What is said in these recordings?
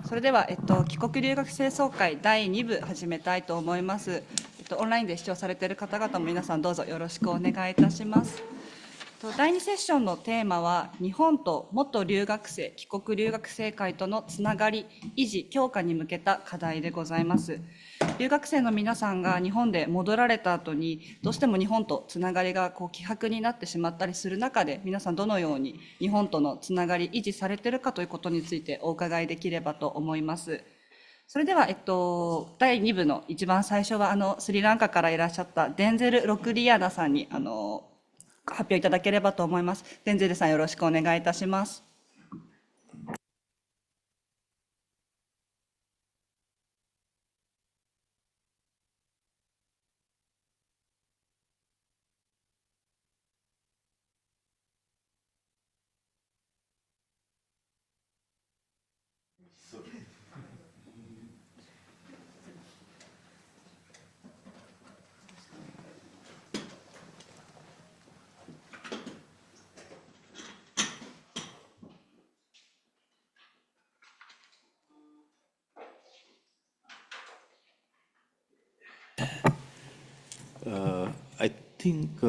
それでは、帰国留学生総会第2部始めたいと思います。オンラインで視聴されている方々も皆さんどうぞよろしくお願いいたします。第2セッションのテーマは、日本と元留学生、帰国留学生会とのつながり、維持、強化に向けた課題でございます。留学生の皆さんが日本で戻られた後に、どうしても日本とつながりが希薄になってしまったりする中で、皆さんどのように日本とのつながり維持されているかということについてお伺いできればと思います。それでは、第2部の一番最初はスリランカからいらっしゃったデンゼル・ロクリアナさんに発表いただければと思います。デンゼルさん、よろしくお願いいたします。I think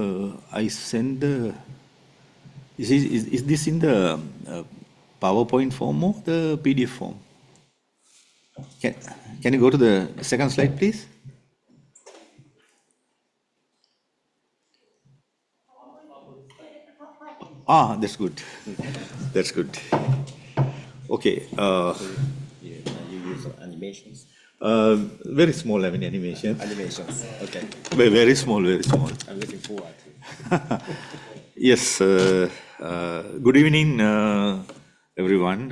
I send the. Is this in the PowerPoint form or the PDF form? Can you go to the second slide, please? That's good. That's good. Okay. You use animations? Very small, animation. Animations, okay. Very small, very small. I'm looking forward to it. Yes. Good evening, everyone.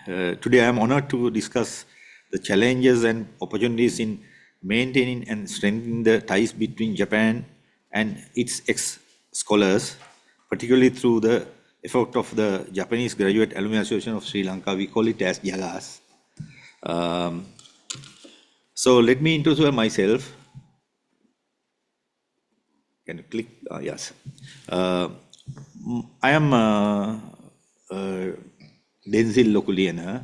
Today I am honored to discuss the challenges and opportunities in maintaining and strengthening the ties between Japan and its ex-scholars, particularly through the effort of the Japanese Graduate Alumni Association of Sri Lanka. We call it as JAGAS. So let me introduce myself. Can you click? Yes. I am Denzil Lokuliana,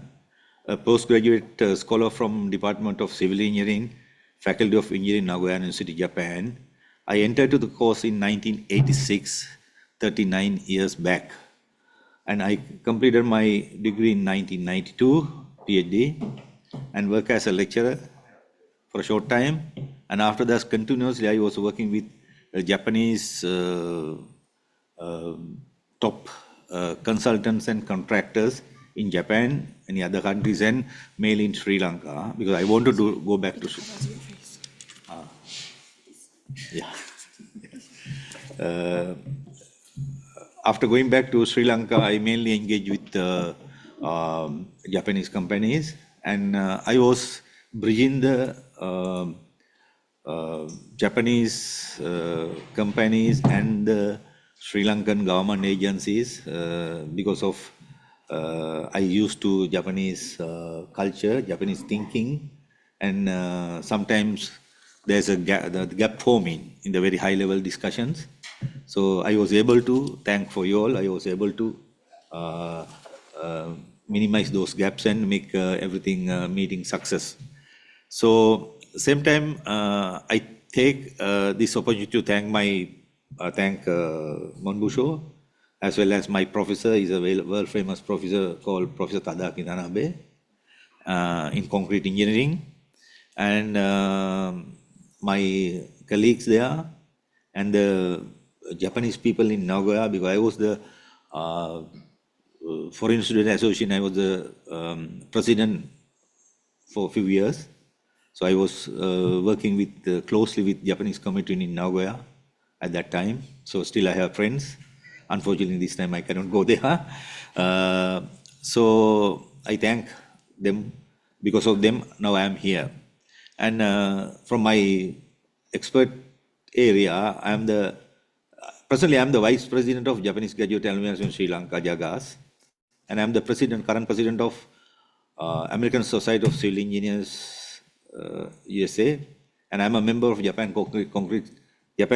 a postgraduate scholar from Department of Civil Engineering, Faculty of Engineering, Nagoya University, Japan. I entered to the course in 1986, 39 years back. And I completed my degree in 1992, PhD, and worked as a lecturer for a short time. And after that, continuously, I was working with Japanese top consultants and contractors in Japan, and other countries, and mainly in Sri Lanka, because I wanted to go back to Sri Lanka. After going back to Sri Lanka, I mainly engaged with Japanese companies, and I was bridging the Japanese companies and the Sri Lankan government agencies because of I used to Japanese culture, Japanese thinking, and sometimes there's a gap forming in the very high level discussions. So I was able to, thank for you all, I was able to minimize those gaps and make everything meeting success. So same time, I take this opportunity to thank Monbusho, as well as my professor. He's a world famous professor called Professor Tadaki Tanabe in concrete engineering, and my colleagues there, and the Japanese people in Nagoya, because I was the Foreign Student Association, I was the president for a few years. So I was working with closely with Japanese community in Nagoya at that time. So still I have friends. Unfortunately, this time I cannot go there. So I thank them. Because of them, now I am here. And from my expert area, presently I am the Vice President of Japanese Graduate Alumni Association Sri Lanka, JAGAS. And I am the current president of American Society of Civil Engineers, USA, and I'm a member of Japan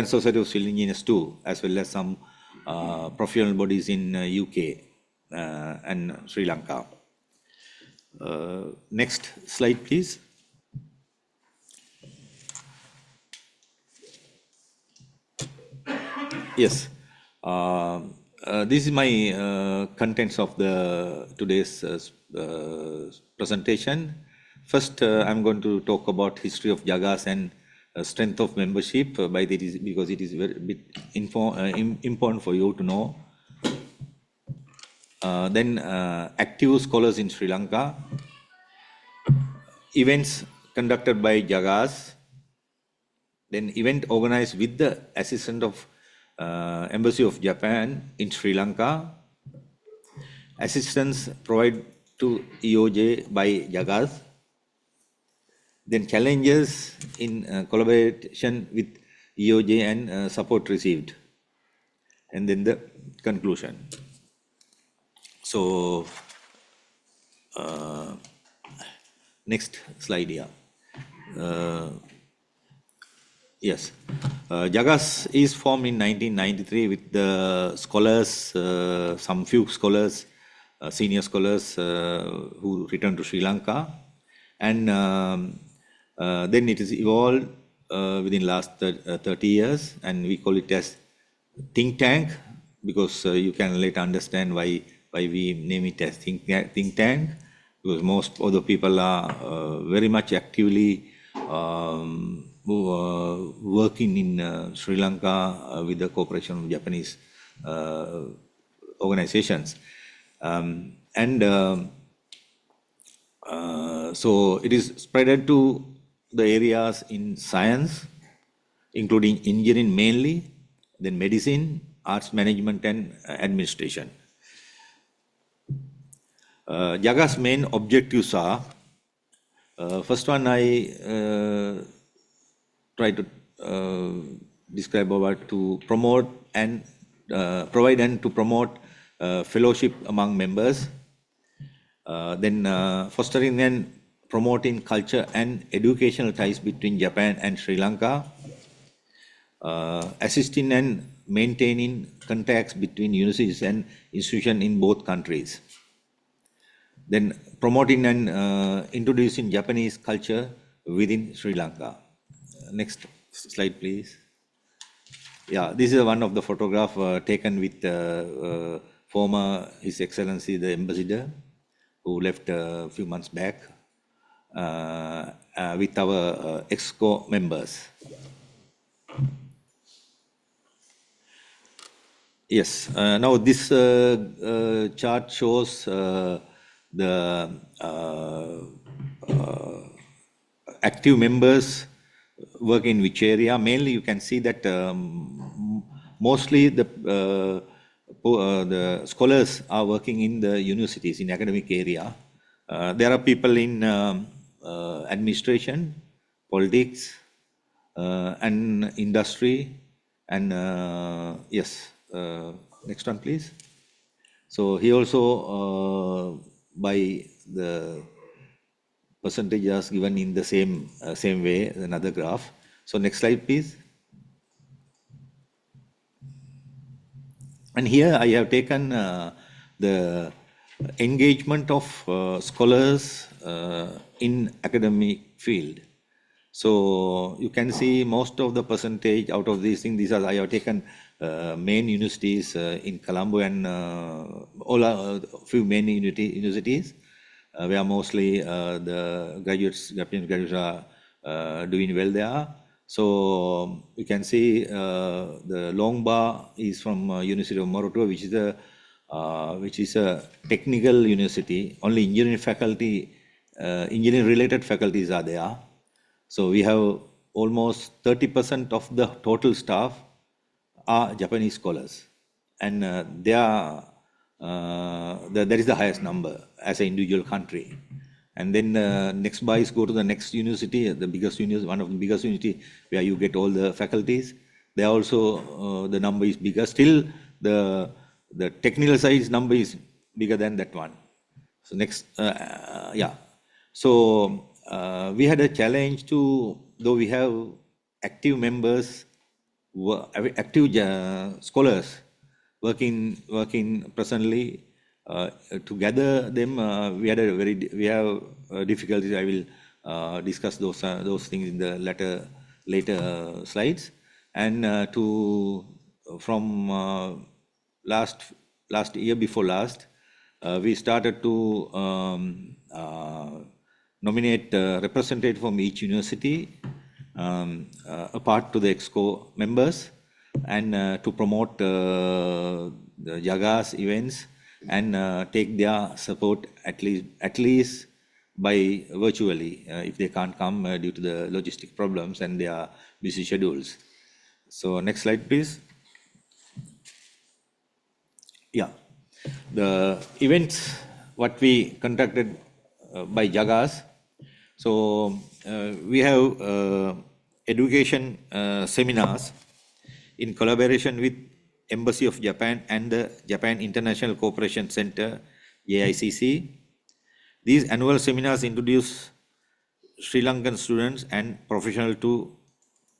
Society of Civil Engineers too, as well as some professional bodies in UK and Sri Lanka. Next slide, please. Yes. This is my contents of the today's presentation. First, I'm going to talk about history of Jagas and strength of membership because it is very important for you to know. Then active scholars in Sri Lanka, events conducted by Jagas, then event organized with the assistance of Embassy of Japan in Sri Lanka, assistance provided to EOJ by Jagas, then challenges in collaboration with EOJ and support received, and then the conclusion. So, next slide here. Yes, Jagas is formed in 1993 with the scholars, some few scholars, senior scholars who returned to Sri Lanka, and then it is evolved within last 30 years, and we call it as think tank because you can later understand why we name it as think tank, because most of the people are very much actively working in Sri Lanka with the cooperation of Japanese organizations. So it is spread to the areas in science, including engineering mainly, then medicine, arts management and administration. Jaga's main objectives are, first one I try to describe about to promote and provide and to promote fellowship among members, then fostering and promoting culture and educational ties between Japan and Sri Lanka, assisting and maintaining contacts between universities and institutions in both countries, then promoting and introducing Japanese culture within Sri Lanka. Next slide, please. Yeah, this is one of the photograph taken with former His Excellency the Ambassador, who left a few months back with our EXCO members. Yes, now this chart shows the active members work in which area. Mainly you can see that mostly the scholars are working in the universities in academic area. There are people in administration, politics, and industry, and yes, next one please. So here also by the percentages given in the same way, another graph. So next slide, please. And here I have taken the engagement of scholars in academic field. So you can see most of the percentage out of these things. These are I have taken main universities in Colombo and all few main universities. Where mostly the Japanese graduates are doing well there. So you can see the long bar is from University of Moratuwa, which is a technical university. Only engineering faculty, engineering related faculties are there. So we have almost 30% of the total staff are Japanese scholars, and they are that is the highest number as an individual country. And then next by is go to the next university, the biggest university, one of the biggest university where you get all the faculties. There also the number is bigger. Still the technical size number is bigger than that one. So next, yeah. So we had a challenge to, though we have active members, active scholars working presently to gather them, we have difficulties. I will discuss those things in the later slides. And from last year before last, we started to nominate representatives from each university apart to the EXCO members, and to promote the Jagas events and take their support at least by virtually if they can't come due to the logistic problems and their busy schedules. So next slide, please. Yeah, the events what we conducted by Jagas. So we have education seminars in collaboration with Embassy of Japan and the Japan International Cooperation Center, JICC. These annual seminars introduce Sri Lankan students and professionals to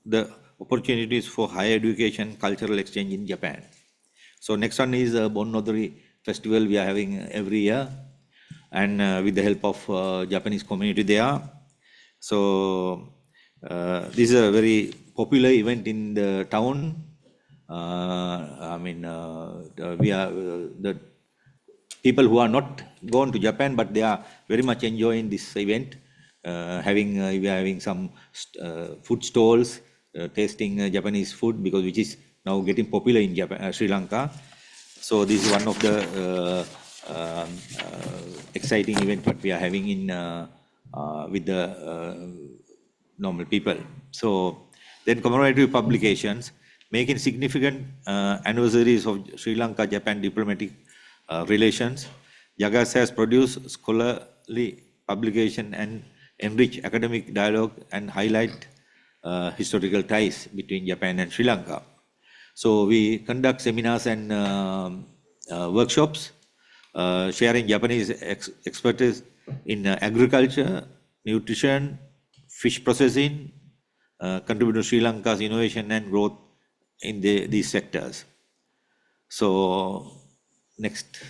the opportunities for higher education, cultural exchange in Japan. So next one is Bon Nodori festival we are having every year, and with the help of Japanese community there. So this is a very popular event in the town. We are the people who are not gone to Japan, but they are very much enjoying this event. We are having some food stalls, tasting Japanese food, because which is now getting popular in Japan, Sri Lanka. So this is one of the exciting event what we are having in with the normal people. So then commemorative publications, making significant anniversaries of Sri Lanka-Japan diplomatic relations. Jagas has produced scholarly publication and enrich academic dialogue and highlight historical ties between Japan and Sri Lanka. So we conduct seminars and workshops, sharing Japanese expertise in agriculture, nutrition, fish processing, contribute to Sri Lanka's innovation and growth in these sectors. So next,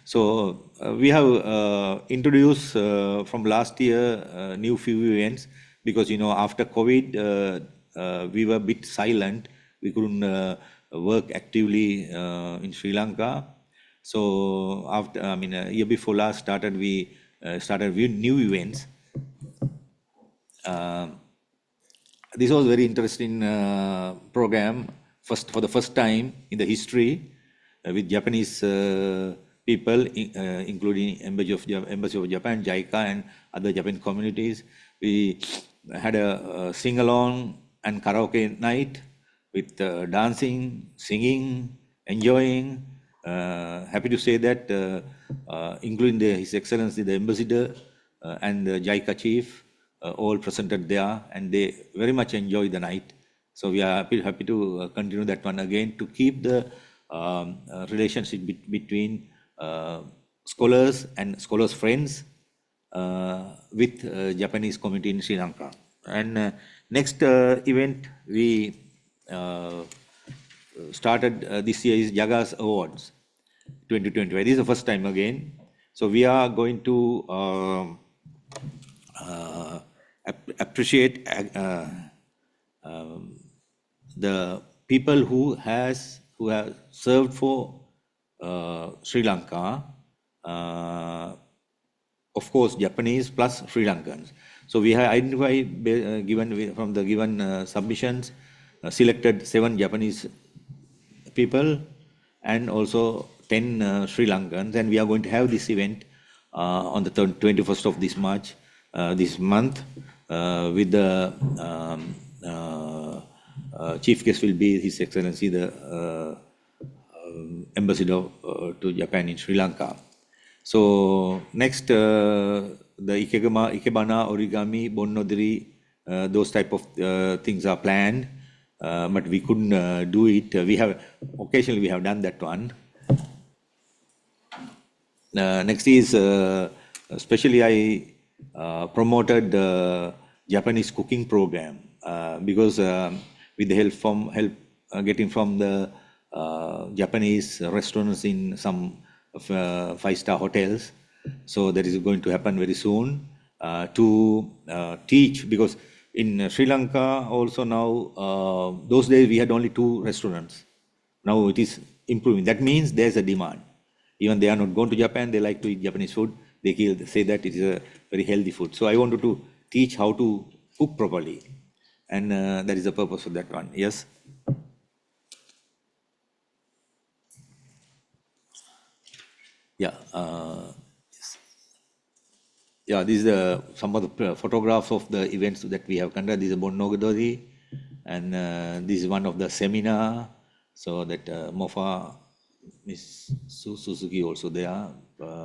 So we have introduced from last year new few events, because after COVID we were a bit silent. We couldn't work actively in Sri Lanka. So after a year before last we started with new events. This was very interesting program. For the first time in the history, with Japanese people, including Embassy of Japan, JICA, and other Japan communities. We had a sing-along and karaoke night with dancing, singing, enjoying. Happy to say that, including His Excellency the Ambassador and the JICA chief, all presented there, and they very much enjoyed the night. So we are happy to continue that one again, to keep the relationship between scholars and scholars' friends with Japanese community in Sri Lanka. And next event we started this year is Jagas Awards 2025. This is the first time again. So we are going to appreciate the people who have served for Sri Lanka, of course Japanese plus Sri Lankans. So we have identified, given from the given submissions, selected 7 Japanese people and also 10 Sri Lankans, and we are going to have this event on the 21st of this March, this month, with the chief guest will be His Excellency the Ambassador to Japan in Sri Lanka. So next, the Ikebana, origami, Bon Nodori, those type of things are planned, but we couldn't do it. Occasionally we have done that one. Next is, especially I promoted the Japanese cooking program, because with the help getting from the Japanese restaurants in some five-star hotels. So that is going to happen very soon to teach, because in Sri Lanka also now, those days we had only 2 restaurants. Now it is improving. That means there's a demand. Even they are not going to Japan, they like to eat Japanese food. They say that it is a very healthy food. So I wanted to teach how to cook properly. And that is the purpose of that one. Yes? Yeah. Yes. Yeah, this is some of the photographs of the events that we have conducted. This is Bonnogadori, and this is one of the seminar. So that Mofa, Miss Suzuki also there,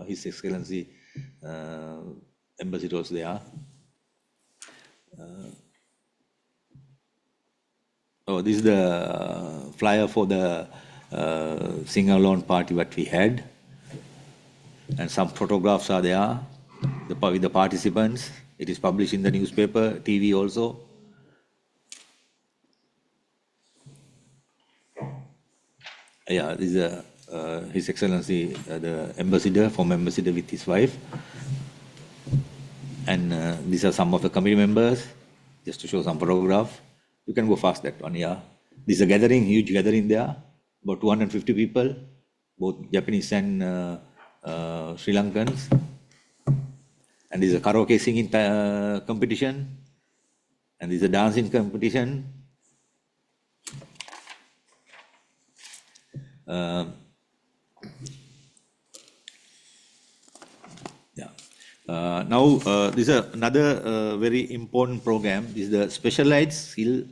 His Excellency Ambassador also there. Oh, this is the flyer for the sing-along party that we had, and some photographs are there with the participants. It is published in the newspaper, TV also. Yeah, this is His Excellency, the ambassador, former ambassador with his wife. And these are some of the committee members, just to show some photograph. You can go fast, that one, yeah. This is a gathering, huge gathering there, about 250 people, both Japanese and Sri Lankans. And this is a karaoke singing competition, and this is a dancing competition. Now, this is another very important program. This is the Specialized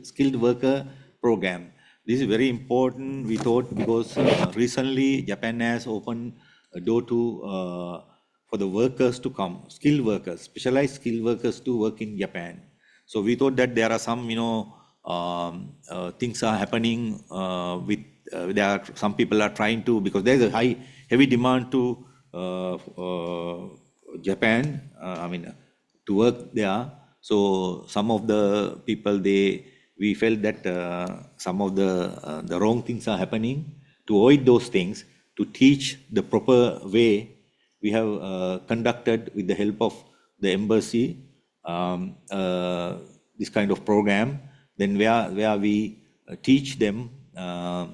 Skilled Worker Program. This is very important, we thought, because recently Japan has opened a door to for the workers to come, skilled workers, specialized skilled workers to work in Japan. So we thought that there are some, things are happening with, there are some people are trying to, because there is a heavy demand to Japan, to work there. So some of the people, we felt that some of the wrong things are happening. To avoid those things, to teach the proper way, we have conducted, with the help of the embassy, this kind of program. Then where we teach them the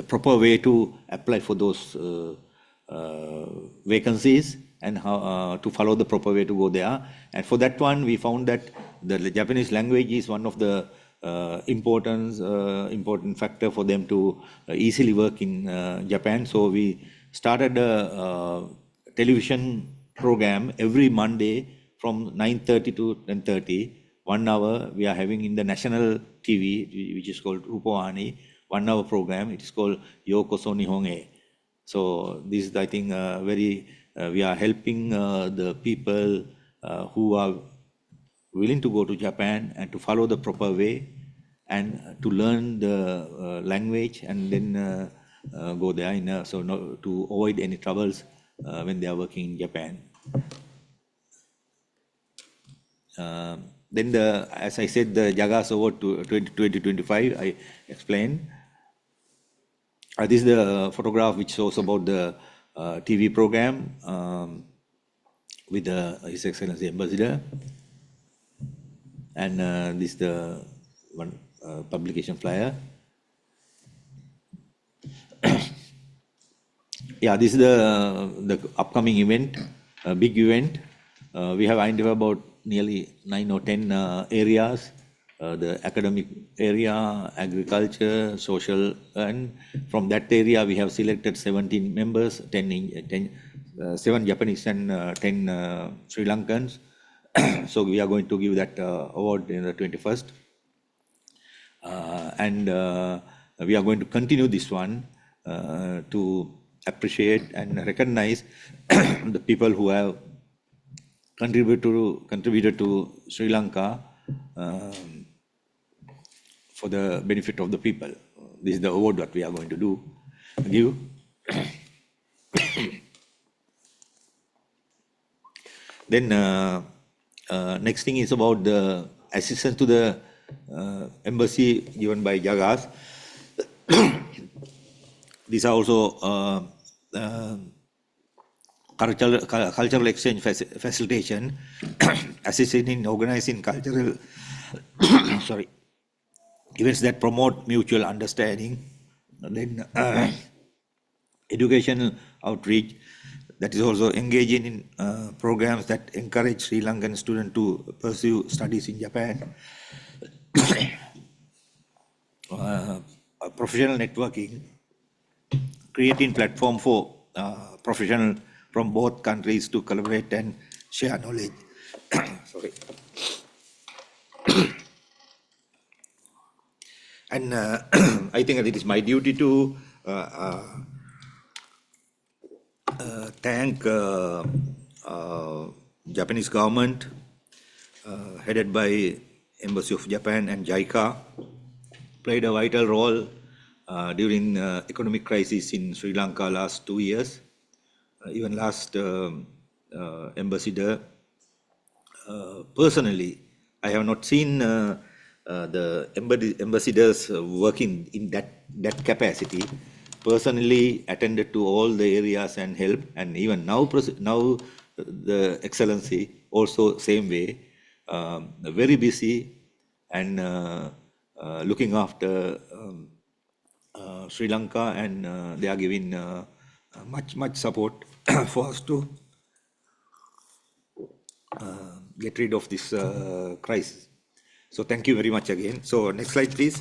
proper way to apply for those vacancies, and how to follow the proper way to go there. And for that one, we found that the Japanese language is one of the important factor for them to easily work in Japan. So we started a television program every Monday from 9:30 to 10:30. 1 hour we are having in the national TV, which is called Rupawani. 1 hour program. It is called Yokoso Nihon E. So this is, I think, we are helping the people who are willing to go to Japan and to follow the proper way and to learn the language, and then go there to avoid any troubles when they are working in Japan. Then as I said, the Jagas Award to 2025, I explained. This is the photograph which shows about the TV program with His Excellency Ambassador. And this is the one publication flyer. Yeah, this is the upcoming event, a big event. We have identified about nearly 9 or 10 areas. The academic area, agriculture, social, and from that area we have selected 17 members, 7 Japanese and 10 Sri Lankans. So we are going to give that award in the 21st. And we are going to continue this one to appreciate and recognize the people who have contributed to Sri Lanka for the benefit of the people. This is the award that we are going to give. Then next thing is about the assistance to the embassy given by Jagas. these are also cultural exchange facilitation, assisting in organizing cultural sorry, events that promote mutual understanding, and then educational outreach, that is also engaging in programs that encourage Sri Lankan students to pursue studies in Japan. Professional networking, creating platform for professionals from both countries to collaborate and share knowledge. Sorry. And I think it is my duty to thank Japanese government, headed by Embassy of Japan and JICA, played a vital role during economic crisis in Sri Lanka last 2 years. Even last ambassador, personally, I have not seen the ambassadors working in that capacity. Personally attended to all the areas and help, and even now the Excellency also same way, very busy and looking after Sri Lanka, and they are giving much support for us to get rid of this crisis. So thank you very much again. So next slide, please.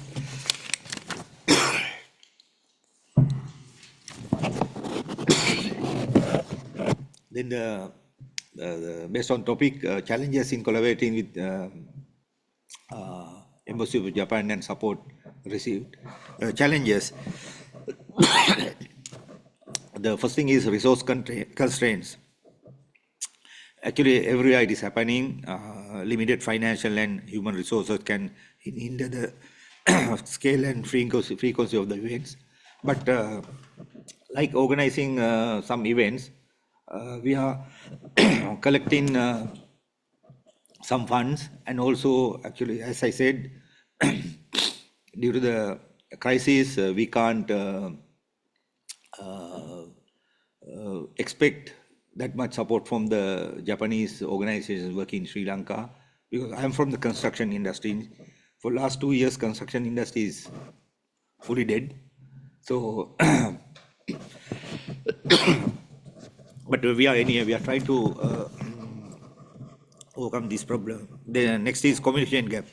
Then based on topic, challenges in collaborating with Embassy of Japan and support received. Challenges. The first thing is resource constraints. Actually, everywhere it is happening. Limited financial and human resources can hinder the scale and frequency of the events. But like organizing some events, we are collecting some funds, and also actually, as I said, due to the crisis, we can't expect that much support from the Japanese organizations working in Sri Lanka, because I am from the construction industry. For last 2 years, construction industry is fully dead. So, but we are trying to overcome this problem. The next is communication gap.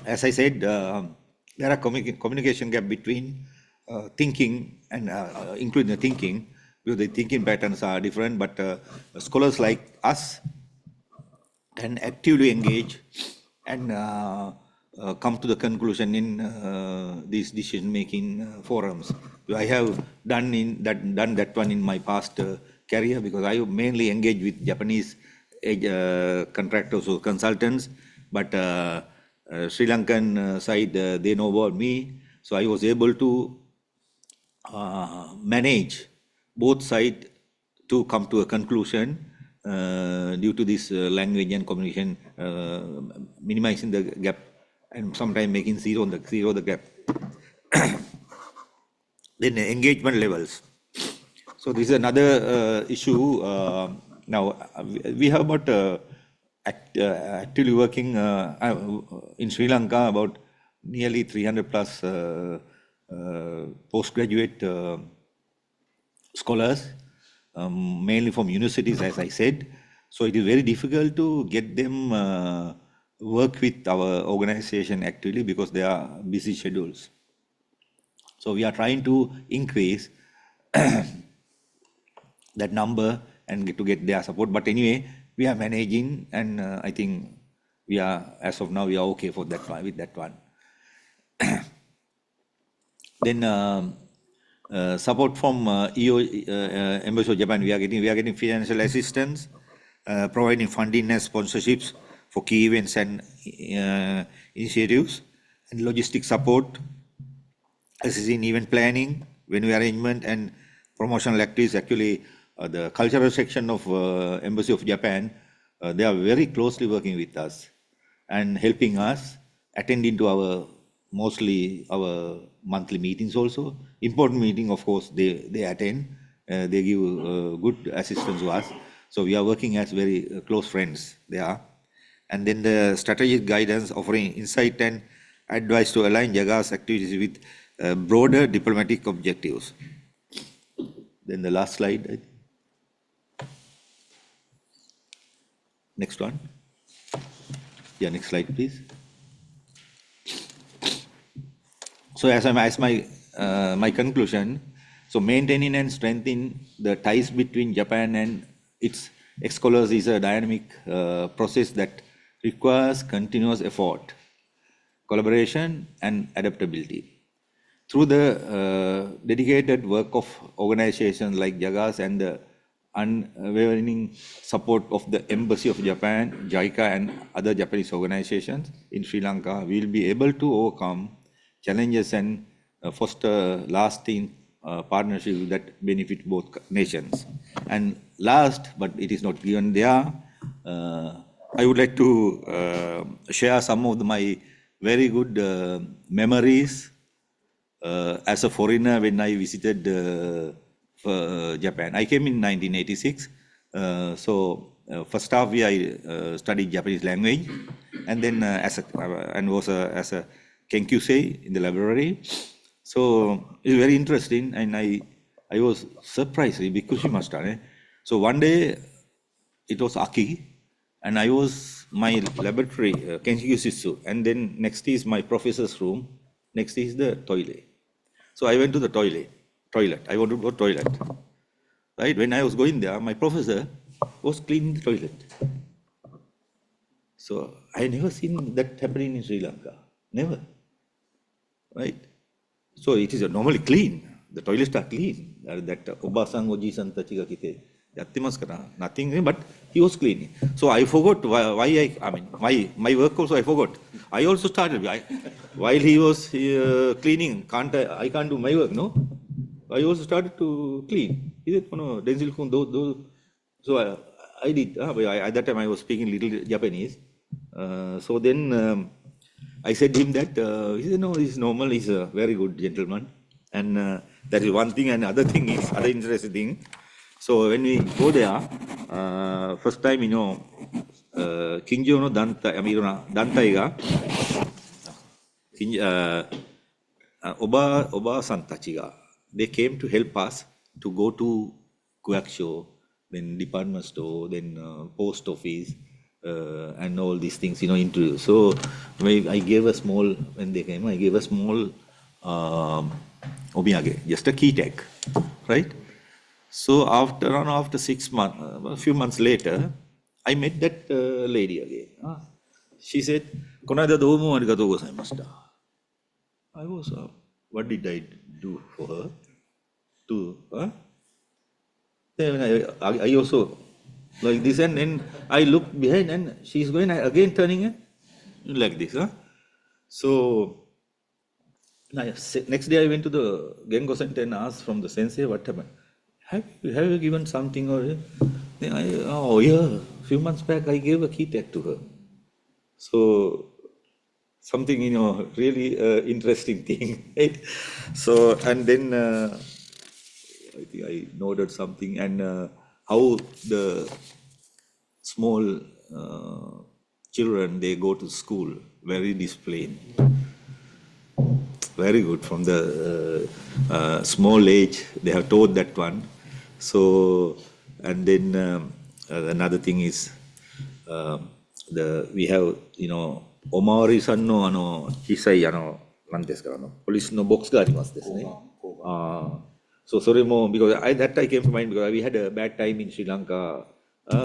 As I said, there are communication gap between thinking and including the thinking, because the thinking patterns are different, but scholars like us can actively engage and come to the conclusion in these decision-making forums. I have done that one in my past career, because I mainly engage with Japanese contractors or consultants, but Sri Lankan side, they know about me, so I was able to manage both sides to come to a conclusion due to this language and communication, minimizing the gap and sometimes making zero the gap. Then engagement levels. So this is another issue. Now we have about actively working in Sri Lanka about nearly 300 plus postgraduate scholars, mainly from universities, as I said. So it is very difficult to get them work with our organization actively, because they are busy schedules. So we are trying to increase that number and get their support. But anyway, we are managing, and I think we are, as of now, we are okay for that one, with that one. Then support from Embassy of Japan, we are getting financial assistance, providing funding and sponsorships for key events and initiatives, and logistic support, assisting event planning, venue arrangement, and promotional activities. Actually, the cultural section of Embassy of Japan, they are very closely working with us and helping us attending to our mostly our monthly meetings also. Important meeting, of course, they attend. They give good assistance to us. So we are working as very close friends there. And then the strategic guidance offering insight and advice to align Jaga's activities with broader diplomatic objectives. Then the last slide. Next one. Yeah, next slide, please. So as my conclusion, so maintaining and strengthening the ties between Japan and its ex-scholars is a dynamic process that requires continuous effort, collaboration, and adaptability. Through the dedicated work of organizations like JAGAS and the unwavering support of the Embassy of Japan, JICA, and other Japanese organizations in Sri Lanka, we will be able to overcome challenges and foster lasting partnerships that benefit both nations. And last, but it is not given there, I would like to share some of my very good memories as a foreigner when I visited Japan. I came in 1986. First half year I studied Japanese language, and then was as a Kenkyusei in the library. So it's very interesting, and I was surprised, bikushimashita. So one day it was Aki, and I was my laboratory, Kenkyusitsu, and then next is my professor's room, next is the toilet. So I went to the toilet. I wanted to go toilet. Right? When I was going there, my professor was cleaning the toilet. So I never seen that happening in Sri Lanka. Never. Right? So it is normally clean. The toilets are clean. That Obasan Oji-san tachiga kite yattimasu kana. Nothing, but he was cleaning. So I forgot my work also I forgot. I also started. While he was cleaning, I can't do my work, no? I also started to clean. He said, no, Denzil kun, so I did. At that time I was speaking little Japanese. So then I said to him that, he said, no, it's normal, he's a very good gentleman. And that is one thing, and other thing is, other interesting thing. So when we go there, first time, Kinjo no Dantai ga, Oba-san tachi ga, they came to help us to go to Kuaksho, then department store, then post office, and all these things, interview. So I gave a small, when they came, I gave a small omiyage, just a key tag, right? So after 6 months, a few months later, I met that lady again. She said, "Konaida domo arigatou gozaimashita." I was, what did I do for her? Then I also like this, and then I looked behind, and she's going again turning like this. So next day I went to the Gengo Center and asked from the sensei what happened. Have you given something or? Then yeah, a few months back I gave a key tag to her. So something, really interesting thing, right? So, and then I think I noted something, and how the small children, they go to school, very disciplined, very good from the small age, they have taught that one. So, and then another thing is, we have, Omawari-san no chisaiなんですかポリスのボックスがありますですね。So それも because that I came to mind because we had a bad time in Sri Lanka.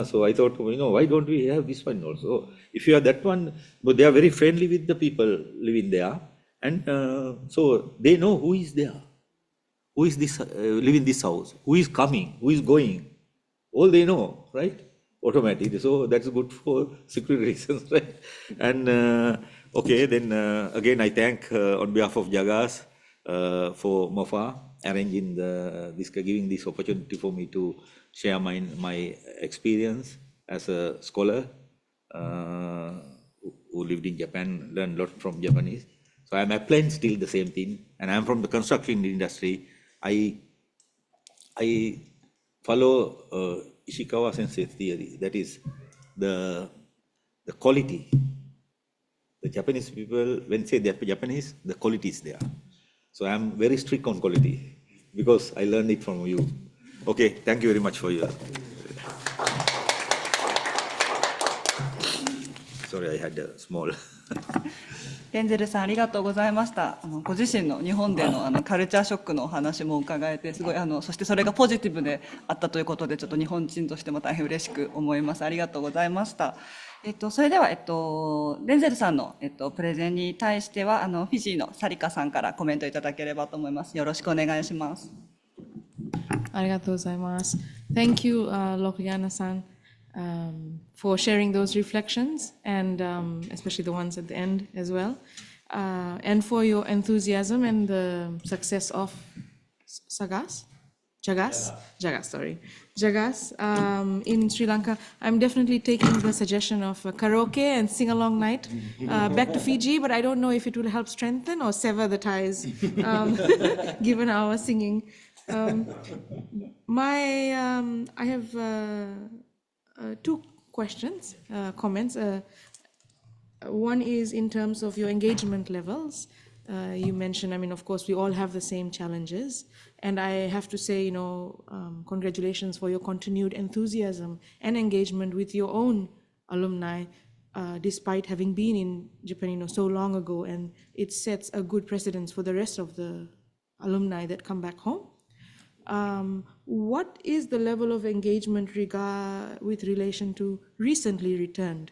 So I thought, why don't we have this one also? If you have that one, but they are very friendly with the people living there, and so they know who is there, who is this living this house, who is coming, who is going. All they know, right? Automatically. So that's good for security reasons, right? And okay, then again I thank on behalf of Jagas for MOFA arranging giving this opportunity for me to share my experience as a scholar who lived in Japan, learned a lot from Japanese. So So I'm applying still the same thing, and I'm from the construction industry. I follow Ishikawa Sensei's theory. That is the quality. The Japanese people, when say they're Japanese, the quality is there. So I'm very strict on quality because I learned it from you. Okay, thank you very much for your. Sorry, I had a small. エンゼルさんありがとうございました。ご自身の日本でのカルチャーショックのお話も伺えてすごいそしてそれがポジティブであったということでちょっと日本人としても大変嬉しく思います。ありがとうございました。それではデンゼルさんのプレゼンに対してはフィジーのサリカさんからコメントいただければと思います。よろしくお願いします。ありがとうございます。Thank you, Lokriana-san, for sharing those reflections and especially the ones at the end as well, and for your enthusiasm and the success of Jagas in Sri Lanka. I'm definitely taking the suggestion of a karaoke and sing-along night back to Fiji, but I don't know if it will help strengthen or sever the ties given our singing. I have two questions, comments. One is in terms of your engagement levels. You mentioned, I mean, of course, we all have the same challenges. And I have to say, congratulations for your continued enthusiasm and engagement with your own alumni, despite having been in Japan, so long ago. And it sets a good precedence for the rest of the alumni that come back home. What is the level of engagement with relation to recently returned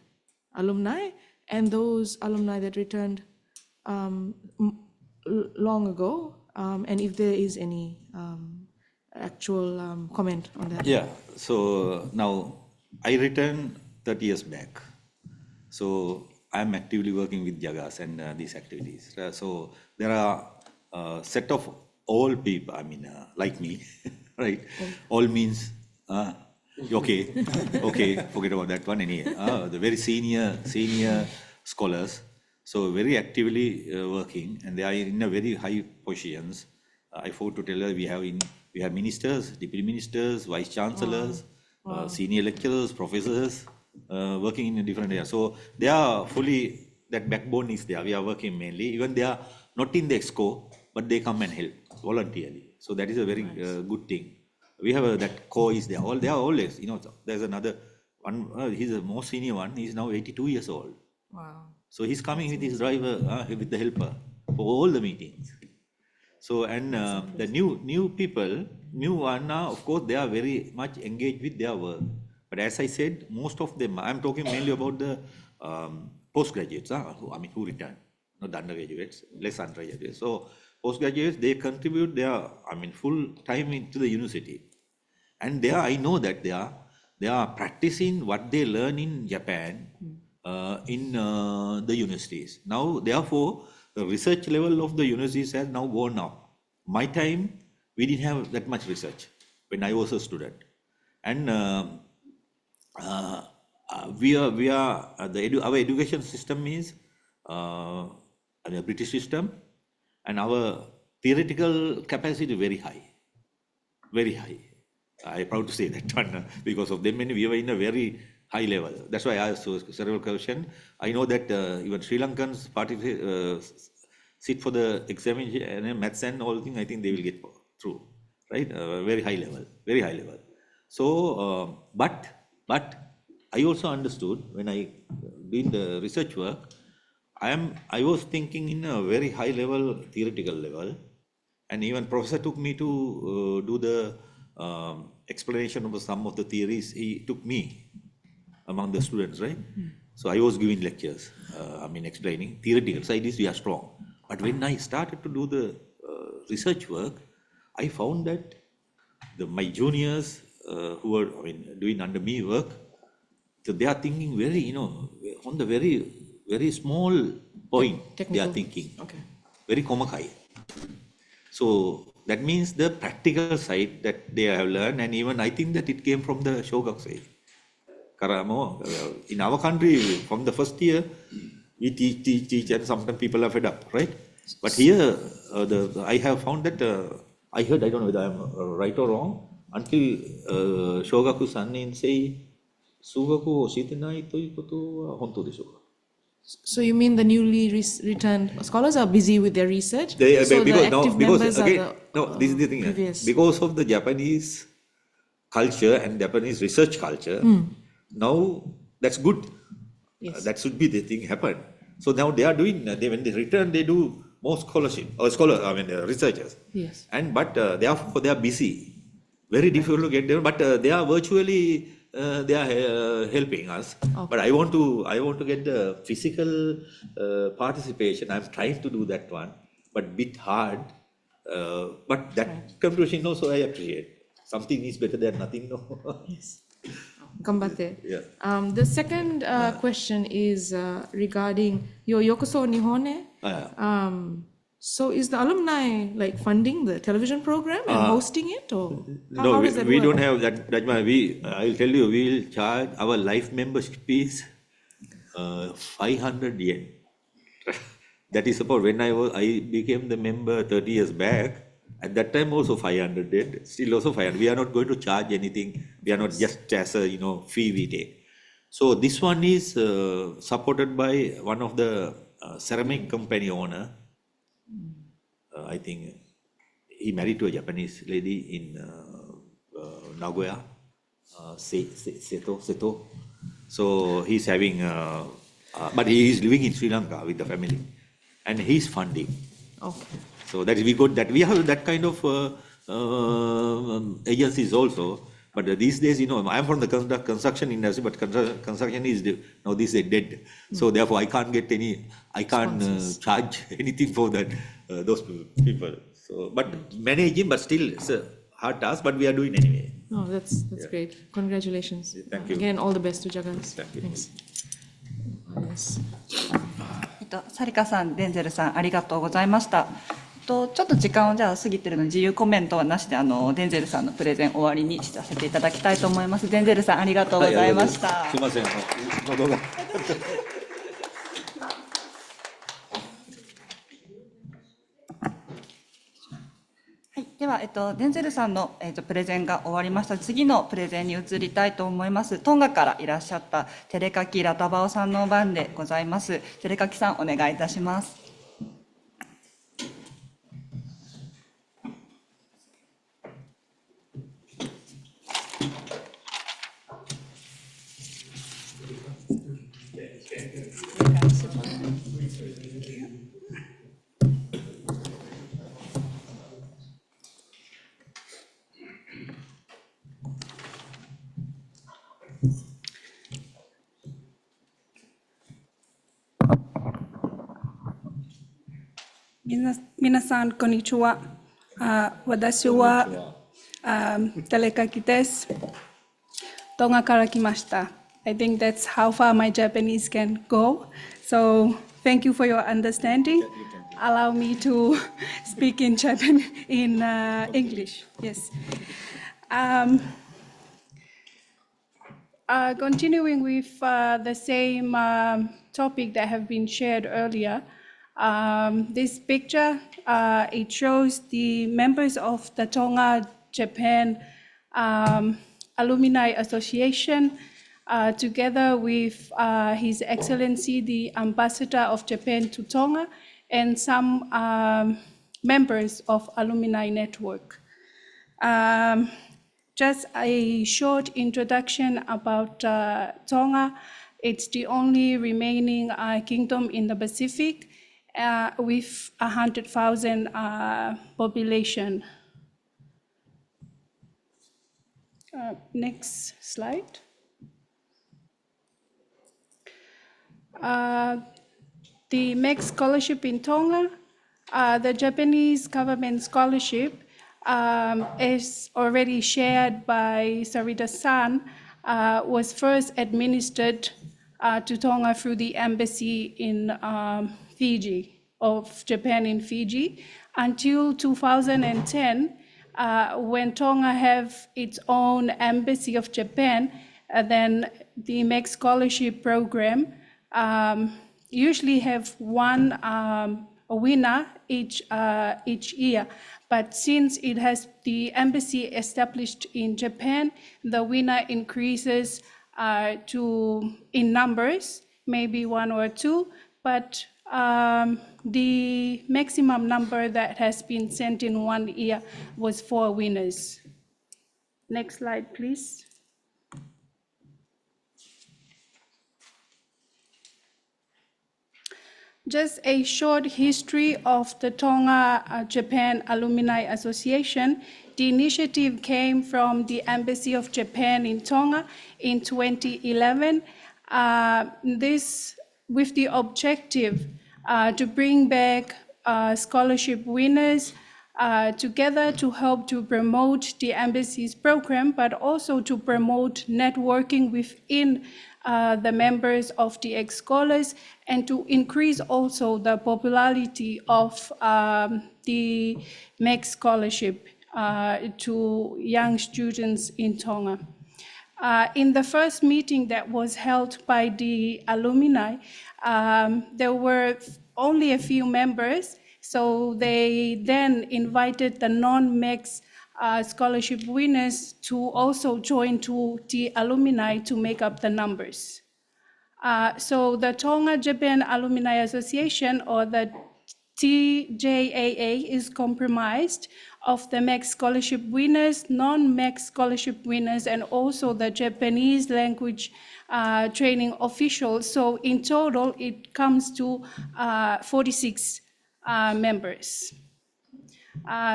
alumni and those alumni that returned long ago, and if there is any actual comment on that? Yeah, so now I returned 30 years back. So I'm actively working with Jagas and these activities. So there are a set of old people, I mean, like me, right? All means, okay, forget about that one anyway. The very senior scholars, so very actively working, and they are in a very high positions. I forgot to tell you, we have ministers, deputy ministers, vice chancellors, senior lecturers, professors, working in a different area. So they are fully, that backbone is there. We are working mainly, even they are not in the EXCO, but they come and help voluntarily. So that is a very good thing. We have that core is there. They are always, there's another one, he's the most senior one, he's now 82 years old. Wow. So he's coming with his driver, with the helper for all the meetings. So, and the new people, new one now, of course, they are very much engaged with their work. But as I said, most of them, I'm talking mainly about the postgraduates, who return, not the undergraduates, less undergraduates. So postgraduates, they contribute their, full time into the university. And there, I know that they are practicing what they learn in Japan in the universities. Now, therefore, the research level of the universities has now gone up. My time, we didn't have that much research when I was a student. And our education system is a British system, and our theoretical capacity very high, very high. I'm proud to say that one because of them, and we were in a very high level. That's why I asked several questions. I know that even Sri Lankans sit for the examination and maths and all things. I think they will get through, right? Very high level, very high level. So, but I also understood when I did the research work, I was thinking in a very high level, theoretical level, and even professor took me to do the explanation of some of the theories. He took me among the students, right? So I was giving lectures, explaining theoretical side is we are strong. But when I started to do the research work, I found that my juniors who were doing under me work, so they are thinking very, on the very, very small point, technical. They are thinking, very komakai. So that means the practical side that they have learned, and even I think that it came from the Shogakusei. In our country, from the first year, we teach, and sometimes people are fed up, right? But here, I have found that, I heard, I don't know whether I'm right or wrong, until Shogaku-san in say, Sugaku o shitenai toiu koto wa hontou deshou ka? So you mean the newly returned scholars are busy with their research? They, so because, the no, active because members again, are the no, this is the thing. previous. Because of the Japanese culture and Japanese research culture, now that's good. Yes. That should be the thing happen. So now they are doing, when they return, they do more scholarship, or researchers. Yes. And but therefore they are busy. Very difficult to get there, but they are virtually they are helping us. Okay. But I want to get the physical participation. I'm trying to do that one, but bit hard. But that contribution also I appreciate. Something is better than nothing. No. Yes. Ganbatte. Yeah. The second question is regarding your Yokoso Nihone. So is the alumni like funding the television program and hosting it, or No, how does that we work? don't have that. That's why I'll tell you, we'll charge our life membership is 500 yen. That is about when I became the member 30 years back. At that time also 500 yen, still also 500. We are not going to charge anything. We are not just as a fee we take. So this one is supported by one of the ceramic company owner. I think he married to a Japanese lady in Nagoya, Seto. So he's having, but he is living in Sri Lanka with the family, and he's funding. Okay. So that we got that we have that kind of agencies also. But these days, I'm from the construction industry, but construction is now this is dead. So therefore, I can't get I can't charge anything for that those people. So, but managing, but still it's a hard task. But we are doing anyway. Oh, that's great. Congratulations. Thank you. Again, all the best to Jagas. Thank you. Thanks. Yes. サリカさん、デンゼルさん、ありがとうございました。ちょっと時間を過ぎてるので自由コメントはなしでデンゼルさんのプレゼン終わりにさせていただきたいと思います。デンゼルさんありがとうございました。すみません。喉が。では、デンゼルさんの、プレゼンが終わりました。次のプレゼンに移りたいと思います。トンガからいらっしゃったテレカキラタバオさんの番でございます。テレカキさんお願いいたします。皆さん、こんにちは。私はテレカキです。トンガから来ました。I think that's how far my Japanese can go. So thank you for your understanding. Allow me to speak in Japan in English. Yes. Continuing with the same topic that have been shared earlier. This picture, it shows the members of the Tonga Japan Alumni Association together with His Excellency the Ambassador of Japan to Tonga and some members of Alumni Network. Just a short introduction about Tonga. It's the only remaining kingdom in the Pacific with 100,000 population. Next slide. The MEC scholarship in Tonga, the Japanese government scholarship is already shared by Sarita-san, was first administered to Tonga through the embassy in Fiji, of Japan in Fiji, until 2010, when Tonga have its own embassy of Japan, then the MEC scholarship program usually have one winner each year. But since it has the embassy established in Japan, the winner increases in numbers, maybe 1 or 2, but the maximum number that has been sent in 1 year was 4 winners. Next slide, please. Just a short history of the Tonga Japan Alumni Association. The initiative came from the Embassy of Japan in Tonga in 2011. This with the objective to bring back scholarship winners together to help to promote the embassy's program, but also to promote networking within the members of the ex-scholars and to increase also the popularity of the MEC scholarship to young students in Tonga. In the first meeting that was held by the alumni, there were only a few members, so they then invited the non-MEC scholarship winners to also join to the alumni to make up the numbers. So the Tonga Japan Alumni Association, or the TJAA, is comprised of the MEC scholarship winners, non-MEC scholarship winners, and also the Japanese language training officials. So in total, it comes to 46 members.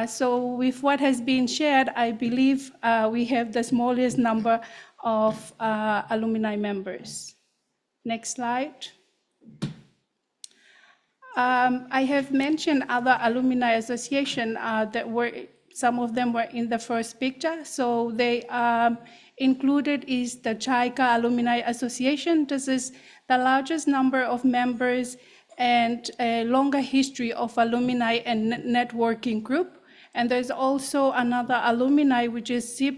So with what has been shared, I believe we have the smallest number of alumni members. Next slide. I have mentioned other alumni associations that were, some of them were in the first picture. So they included is the JICA Alumni Association. This is the largest number of members and a longer history of alumni and networking group. And there's also another alumni, which is SIP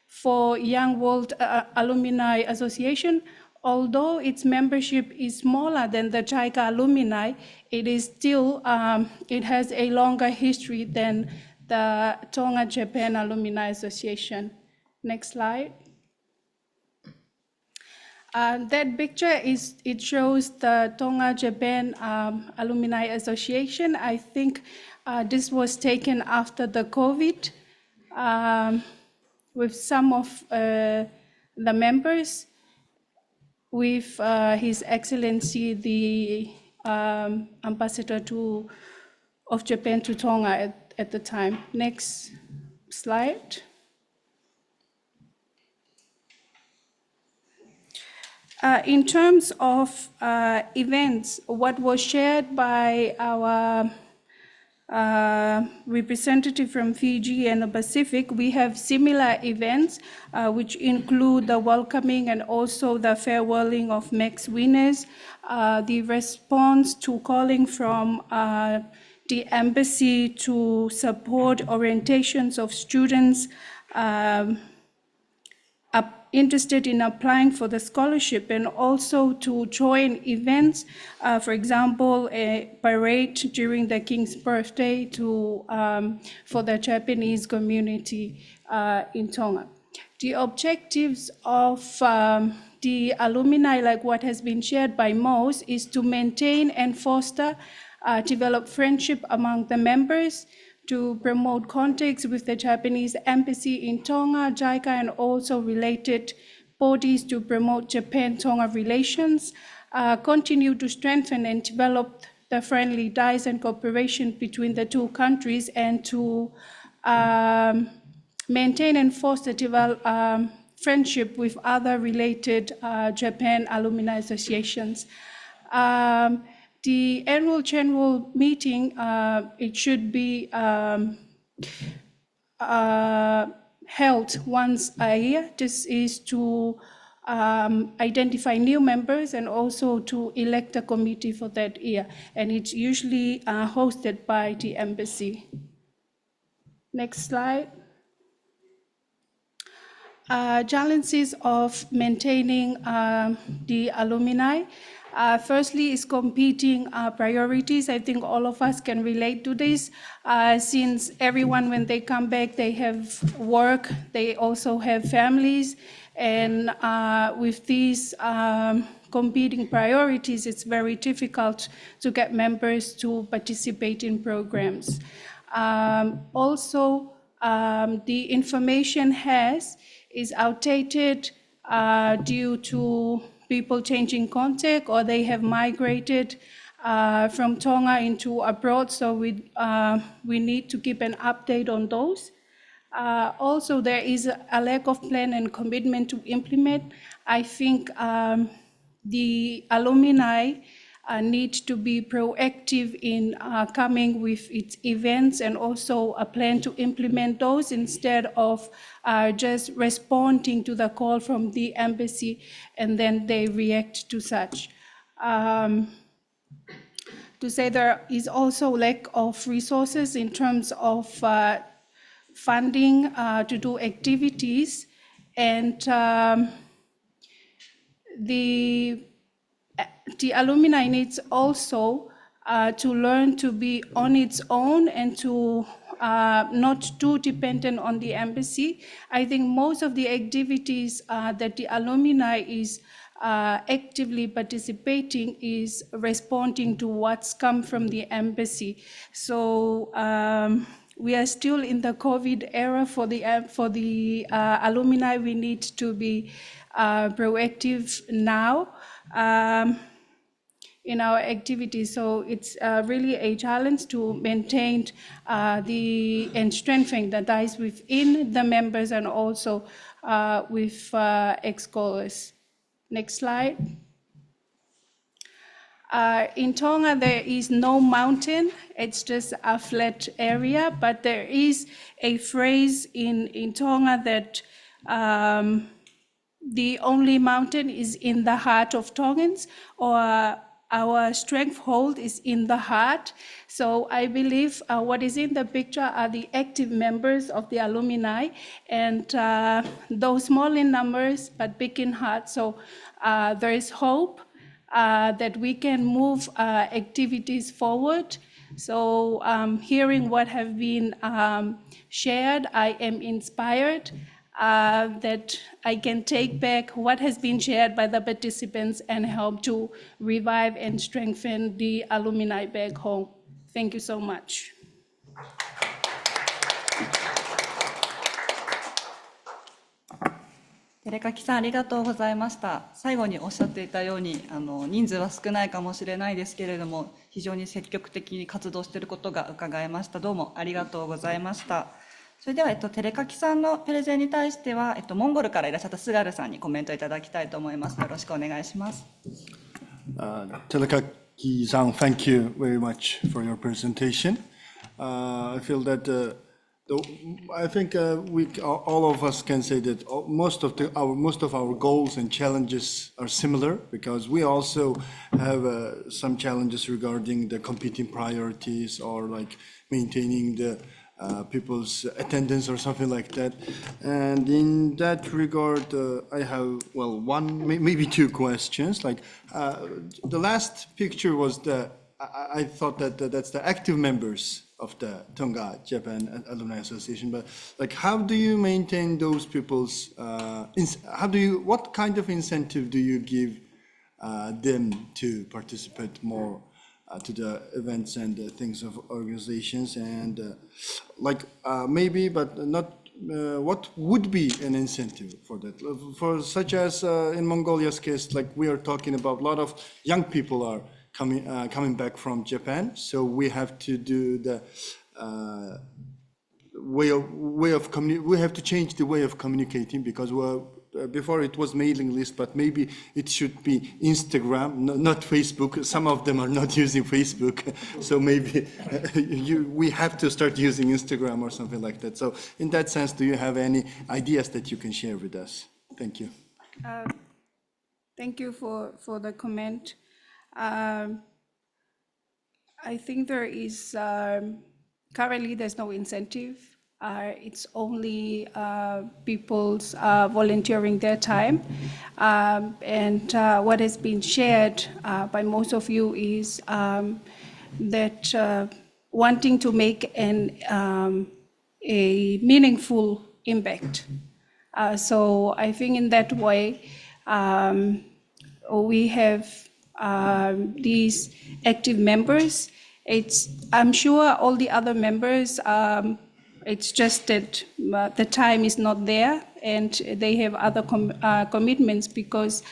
for Young World Alumni Association. Although its membership is smaller than the JICA alumni, it is still, it has a longer history than the Tonga Japan Alumni Association. Next slide. That picture it shows the Tonga Japan Alumni Association. I think this was taken after the COVID with some of the members, with His Excellency the Ambassador of Japan to Tonga at the time. Next slide. In terms of events, what was shared by our representative from Fiji and the Pacific, we have similar events which include the welcoming and also the farewelling of MEC winners, the response to calling from the embassy to support orientations of students interested in applying for the scholarship, and also to join events, for example, a parade during the King's birthday for the Japanese community in Tonga. The objectives of the alumni, like what has been shared by most, is to maintain and foster, develop friendship among the members, to promote contacts with the Japanese embassy in Tonga, JICA, and also related bodies to promote Japan-Tonga relations, continue to strengthen and develop the friendly ties and cooperation between the two countries, and to maintain and foster friendship with other related Japan alumni associations. The annual general meeting, it should be held once a year. This is to identify new members and also to elect a committee for that year. And it's usually hosted by the embassy. Next slide. Challenges of maintaining the alumni. Firstly is competing priorities. I think all of us can relate to this, since everyone, when they come back, they have work, they also have families, and with these competing priorities, it's very difficult to get members to participate in programs. Also, the information is outdated due to people changing contact, or they have migrated from Tonga into abroad, so we need to keep an update on those. Also, there is a lack of plan and commitment to implement. I think the alumni need to be proactive in coming with its events and also a plan to implement those instead of just responding to the call from the embassy and then they react to such. To say there is also lack of resources in terms of funding to do activities, and the alumni needs also to learn to be on its own and to not too dependent on the embassy. I think most of the activities that the alumni is actively participating is responding to what's come from the embassy. So we are still in the COVID era for the alumni. We need to be proactive now in our activities. So it's really a challenge to maintain and strengthen the ties within the members and also with ex-scholars. Next slide. In Tonga, there is no mountain. It's just a flat area, but there is a phrase in Tonga that the only mountain is in the heart of Tongans, or our stronghold is in the heart. So I believe what is in the picture are the active members of the alumni, and those small in numbers but big in heart. So there is hope that we can move activities forward. So hearing what have been shared, I am inspired that I can take back what has been shared by the participants and help to revive and strengthen the alumni back home. Thank you so much. 寺垣さん、ありがとうございました。最後におっしゃっていたように、人数は少ないかもしれないですけれども、非常に積極的に活動していることが伺えました。どうもありがとうございました。それでは、寺垣さんのプレゼンに対しては、モンゴルからいらっしゃったスガルさんにコメントいただきたいと思います。よろしくお願いします。Telekaki-san, thank you very much for your presentation. I feel that I think all of us can say that most of our goals and challenges are similar, because we also have some challenges regarding the competing priorities, or like maintaining the people's attendance or something like that. And in that regard, I have, well, one, maybe two questions. Like the last picture was I thought that that's the active members of the Tonga Japan Alumni Association, but like, how do you maintain those people's, what kind of incentive do you give them to participate more to the events and things of organizations, and maybe, but not, what would be an incentive for that? For such as in Mongolia's case, like we are talking about, a lot of young people are coming back from Japan, so we have to do the we have to change the way of communicating, because before it was mailing list, but maybe it should be Instagram, not Facebook. Some of them are not using Facebook, so maybe we have to start using Instagram or something like that. So in that sense, do you have any ideas that you can share with us? Thank you. Thank you for the comment. I think there is currently there's no incentive It's only people's volunteering their time. And what has been shared by most of you is that wanting to make a meaningful impact. So I think in that way, we have these active members. I'm sure all the other members, it's just that the time is not there and they have other commitments, because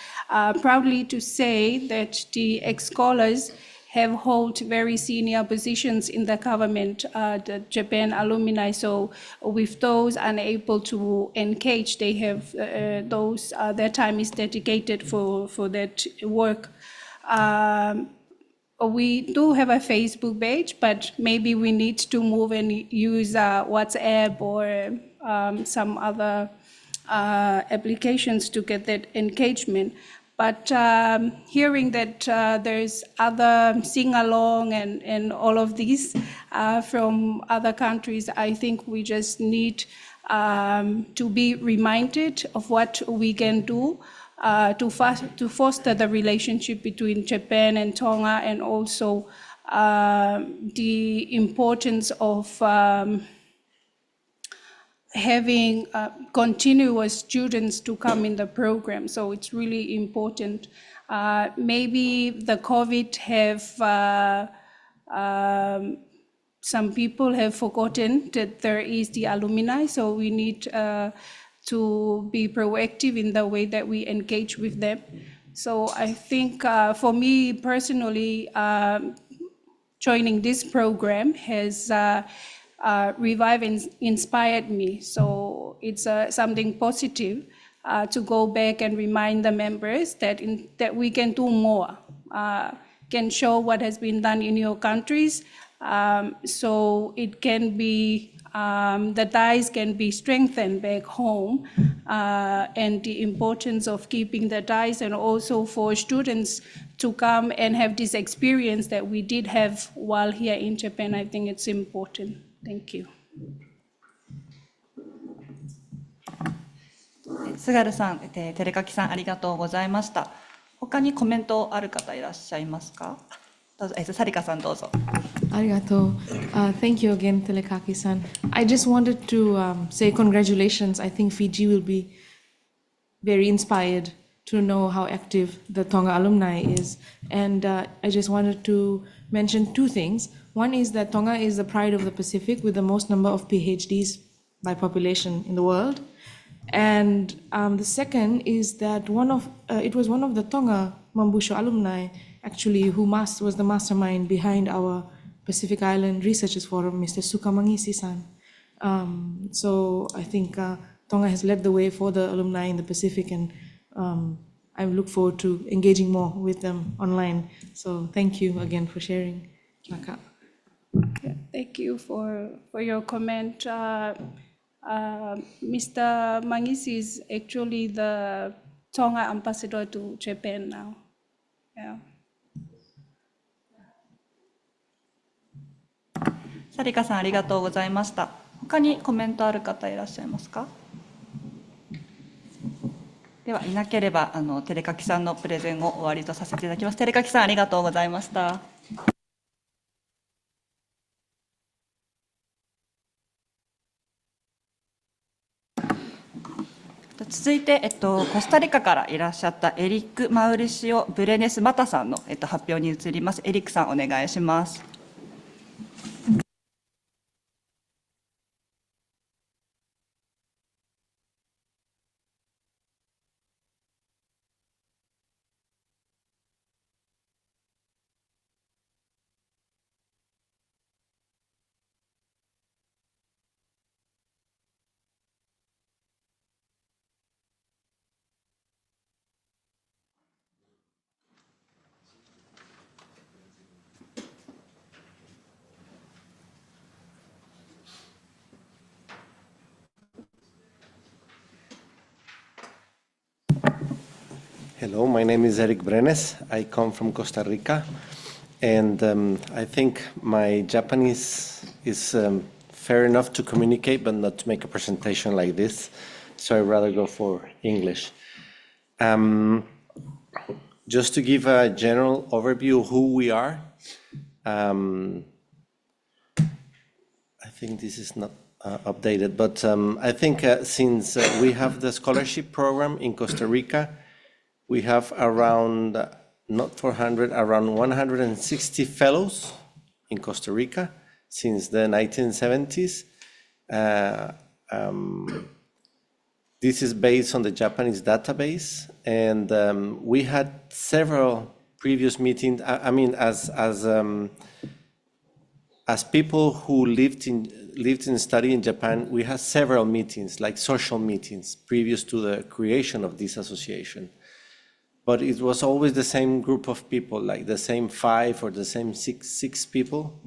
proudly to say that the ex-scholars have held very senior positions in the government, the Japan alumni. So with those unable to engage, they have their time is dedicated for that work. We do have a Facebook page, but maybe we need to move and use WhatsApp or some other applications to get that engagement. But hearing that there's other sing-along and all of these from other countries, I think we just need to be reminded of what we can do to foster the relationship between Japan and Tonga, and also the importance of having continuous students to come in the program. So it's really important. Maybe the COVID have, some people have forgotten that there is the alumni, so we need to be proactive in the way that we engage with them. So I think for me personally, joining this program has revived and inspired me. So it's something positive to go back and remind the members that that we can do more, can show what has been done in your countries, so it can be, the ties can be strengthened back home, and the importance of keeping the ties, and also for students to come and have this experience that we did have while here in Japan. I think it's important. Thank you. 菅原さん、照垣さん、ありがとうございました。他にコメントある方いらっしゃいますか？どうぞ、サリカさんどうぞ。Arigato. Thank you again, Telekaki-san. I just wanted to say congratulations. I think Fiji will be very inspired to know how active the Tonga alumni is. And I just wanted to mention two things. One is that Tonga is the pride of the Pacific with the most number of PhDs by population in the world. And the second is that it was one of the Tonga Mambusho alumni actually who was the mastermind behind our Pacific Island Researchers Forum, Mr. Sukamangisi-san. So I think Tonga has led the way for the alumni in the Pacific, and I look forward to engaging more with them online. So thank you again for sharing, Naka. Yeah, thank you for your comment. Mr. Mangisi is actually the Tonga ambassador to Japan now. Yeah. サリカさんありがとうございました。他にコメントある方いらっしゃいますか？ではいなければ照垣さんのプレゼンを終わりとさせていただきます。照垣さんありがとうございました。続いて、コスタリカからいらっしゃったエリック・マウリシオ・ブレネス・マタさんの、発表に移ります。エリックさんお願いします。Hello, my name is Eric Brenes. I come from Costa Rica, and I think my Japanese is fair enough to communicate, but not to make a presentation like this. So I'd rather go for English. Just to give a general overview of who we are. I think this is not updated, but I think since we have the scholarship program in Costa Rica, we have around, not 400, around 160 fellows in Costa Rica since the 1970s. This is based on the Japanese database, and we had several previous meetings. I mean, as people who lived and studied in Japan, we had several meetings, like social meetings, previous to the creation of this association. But it was always the same group of people, like the same 5 or the same six people.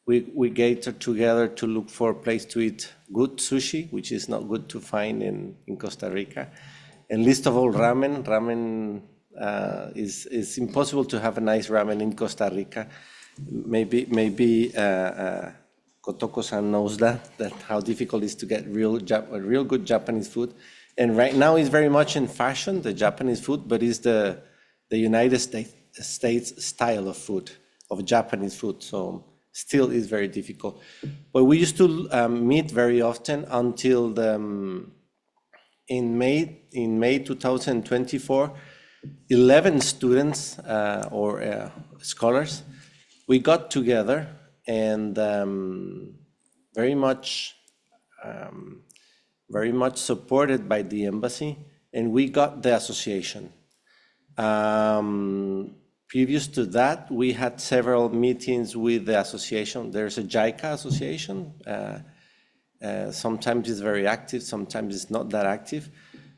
We gathered together to look for a place to eat good sushi, which is not good to find in Costa Rica. And least of all, ramen. Ramen is impossible to have a nice ramen in Costa Rica. Maybe Kotoko-san knows that how difficult it is to get real good Japanese food. And right now it's very much in fashion, the Japanese food, but it's the United States style of food, of Japanese food. So still is very difficult. But we used to meet very often until in May 2024, 11 students or scholars, we got together and very much supported by the embassy, and we got the association. Previous to that, we had several meetings with the association. There's a JICA association. Sometimes it's very active, sometimes it's not that active.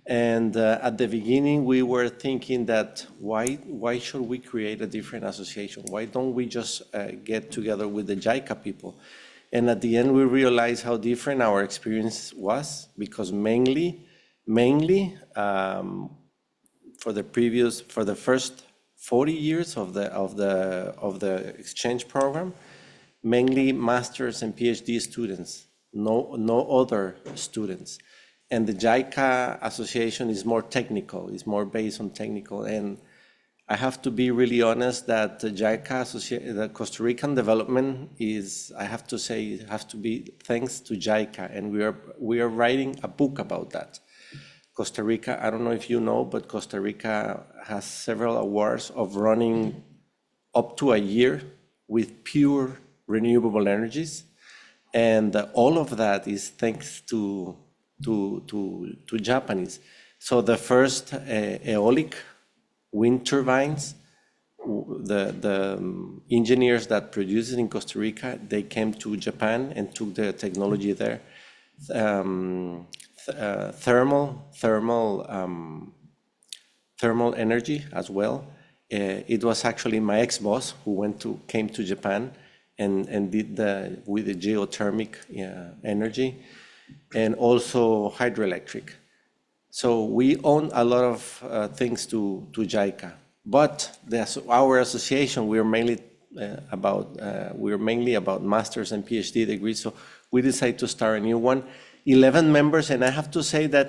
And at the beginning, we were thinking that why should we create a different association? Why don't we just get together with the JICA people? And at the end, we realized how different our experience was, because mainly for the first 40 years of the exchange program, mainly masters and PhD students, no other students. And the JICA association is more technical, is more based on technical. And I have to be really honest that the JICA the Costa Rican development is, I have to say, it has to be thanks to JICA, and we are writing a book about that. Costa Rica, I don't know if you know, but Costa Rica has several awards of running up to a year with pure renewable energies, and all of that is thanks to Japanese. So the first aeolic wind turbines, the engineers that produce it in Costa Rica, they came to Japan and took the technology there. Thermal energy as well. It was actually my ex-boss who came to Japan and did with the geothermic energy, and also hydroelectric. So we own a lot of things to JICA, but our association, we're mainly about masters and PhD degrees. So we decided to start a new one, 11 members, and I have to say that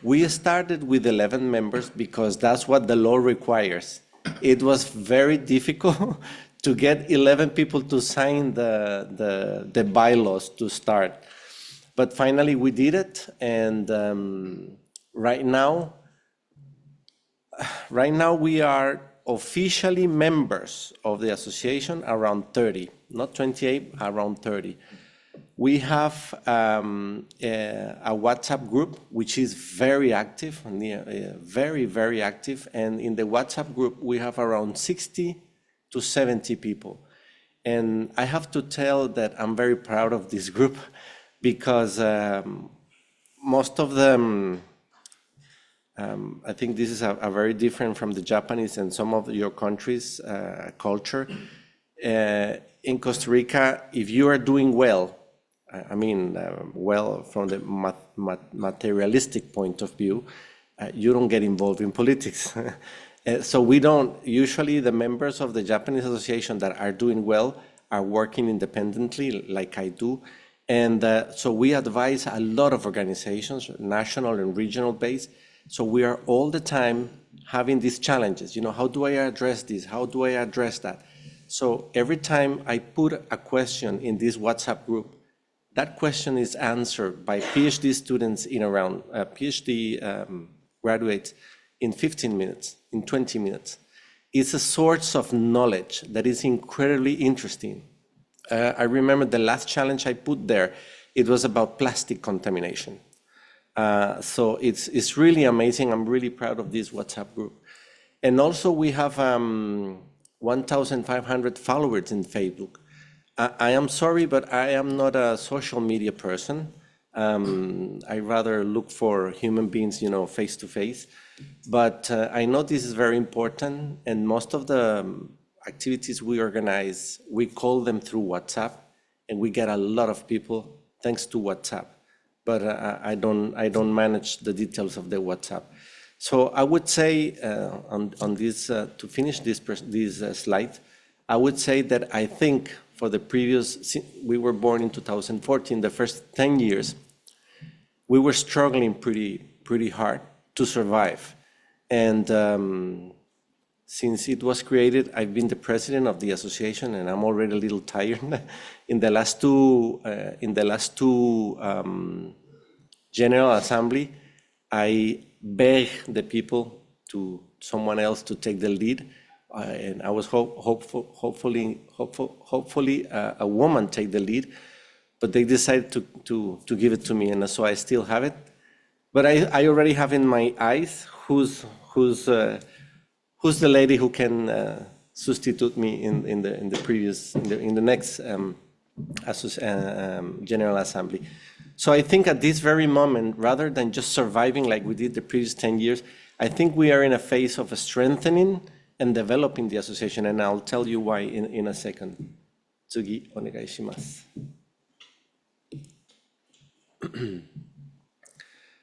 we started with 11 members because that's what the law requires. It was very difficult to get 11 people to sign the bylaws to start. But finally we did it, and right now we are officially members of the association around 30, not 28, around 30. We have a WhatsApp group which is very active, very, very active, and in the WhatsApp group we have around 60 to 70 people. And I have to tell that I'm very proud of this group, because most of them, I think this is a very different from the Japanese and some of your countries' culture. In Costa Rica, if you are doing well, I mean, well from the materialistic point of view, you don't get involved in politics. So we don't, usually the members of the Japanese association that are doing well are working independently like I do. And so we advise a lot of organizations, national and regional based. So we are all the time having these challenges. How do I address this? How do I address that? So every time I put a question in this WhatsApp group, that question is answered by PhD students in around PhD graduates in 15 minutes, in 20 minutes. It's a source of knowledge that is incredibly interesting. I remember the last challenge I put there, it was about plastic contamination. So it's really amazing. I'm really proud of this WhatsApp group. And also we have 1,500 followers in Facebook. I am sorry, but I am not a social media person. I rather look for human beings, face to face. But I know this is very important, and most of the activities we organize, we call them through WhatsApp, and we get a lot of people thanks to WhatsApp. But I don't manage the details of the WhatsApp. So I would say on this to finish this slide, I would say that I think for the we were born in 2014, the first 10 years, we were struggling pretty hard to survive. And since it was created, I've been the president of the association, and I'm already a little tired. In the last two General Assembly, I begged the people to someone else to take the lead, and I was hopefully a woman take the lead, but they decided to give it to me, and so I still have it. But I already have in my eyes who's the lady who can substitute me in the next General Assembly. So I think at this very moment, rather than just surviving like we did the previous 10 years, I think we are in a phase of strengthening and developing the association, and I'll tell you why in a second. Tsugi, onegai shimasu.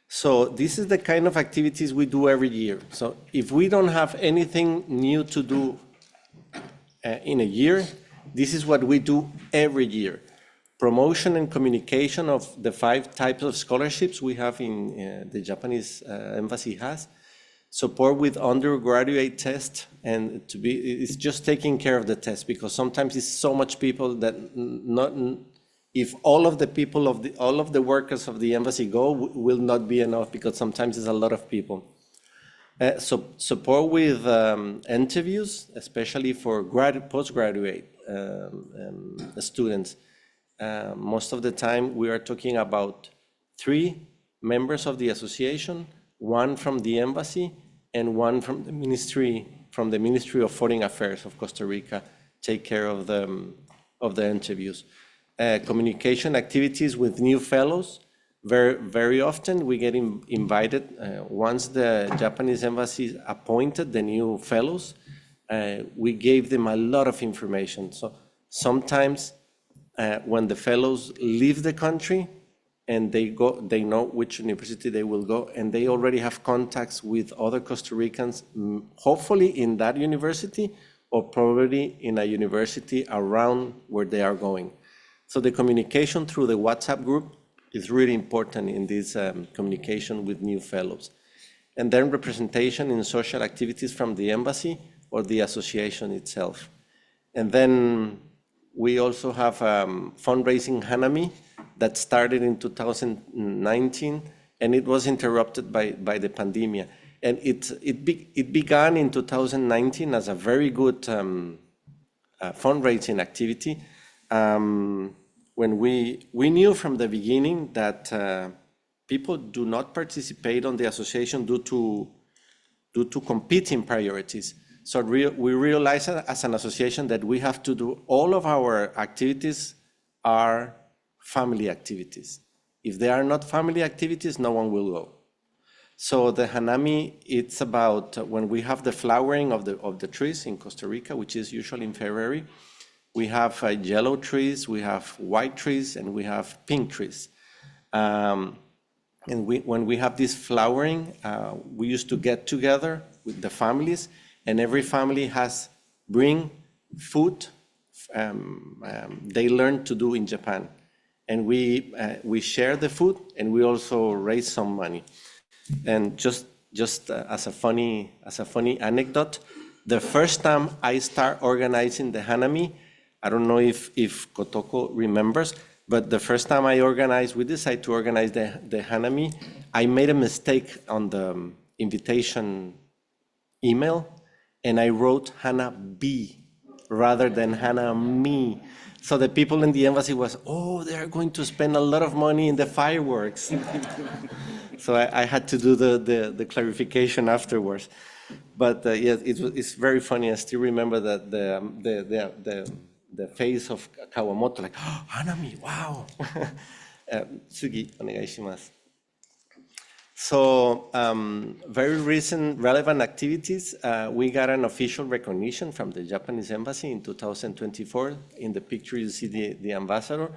So this is the kind of activities we do every year. So if we don't have anything new to do in a year, this is what we do every year. Promotion and communication of the 5 types of scholarships we have in the Japanese embassy has. Support with undergraduate tests, and it's just taking care of the test, because sometimes it's so much people that if all of the workers of the embassy go, will not be enough, because sometimes it's a lot of people. So support with interviews, especially for postgraduate students. Most of the time we are talking about 3 members of the association, 1 from the embassy, and 1 from the Ministry of Foreign Affairs of Costa Rica take care of the interviews. Communication activities with new fellows. Very often we get invited, once the Japanese embassy appointed the new fellows, we gave them a lot of information. So sometimes when the fellows leave the country and they know which university they will go, and they already have contacts with other Costa Ricans, hopefully in that university, or probably in a university around where they are going. So the communication through the WhatsApp group is really important in this communication with new fellows. And then representation in social activities from the embassy or the association itself. And then we also have fundraising Hanami that started in 2019, and it was interrupted by the pandemic. And it began in 2019 as a very good fundraising activity. When we knew from the beginning that people do not participate on the association due to competing priorities. So we realized as an association that we have to do all of our activities are family activities. If they are not family activities, no one will go. So the Hanami, it's about when we have the flowering of the trees in Costa Rica, which is usually in February. We have yellow trees, we have white trees, and we have pink trees. And when we have this flowering, we used to get together with the families, and every family bring food they learned to do in Japan. and we share the food, and we also raise some money. And just as a funny anecdote, the first time I start organizing the Hanami, I don't know if Kotoko remembers, but the first time we decided to organize the Hanami, I made a mistake on the invitation email, and I wrote Hana B rather than Hana Me. So the people in the embassy was, oh, they're going to spend a lot of money in the fireworks. So I had to do the clarification afterwards. But yes, it's very funny. I still remember that the face of Kawamoto, like, oh, Hanami, wow. Tsugi, onegai shimasu. So very recent relevant activities. We got an official recognition from the Japanese embassy in 2024. In the picture, you see the ambassador,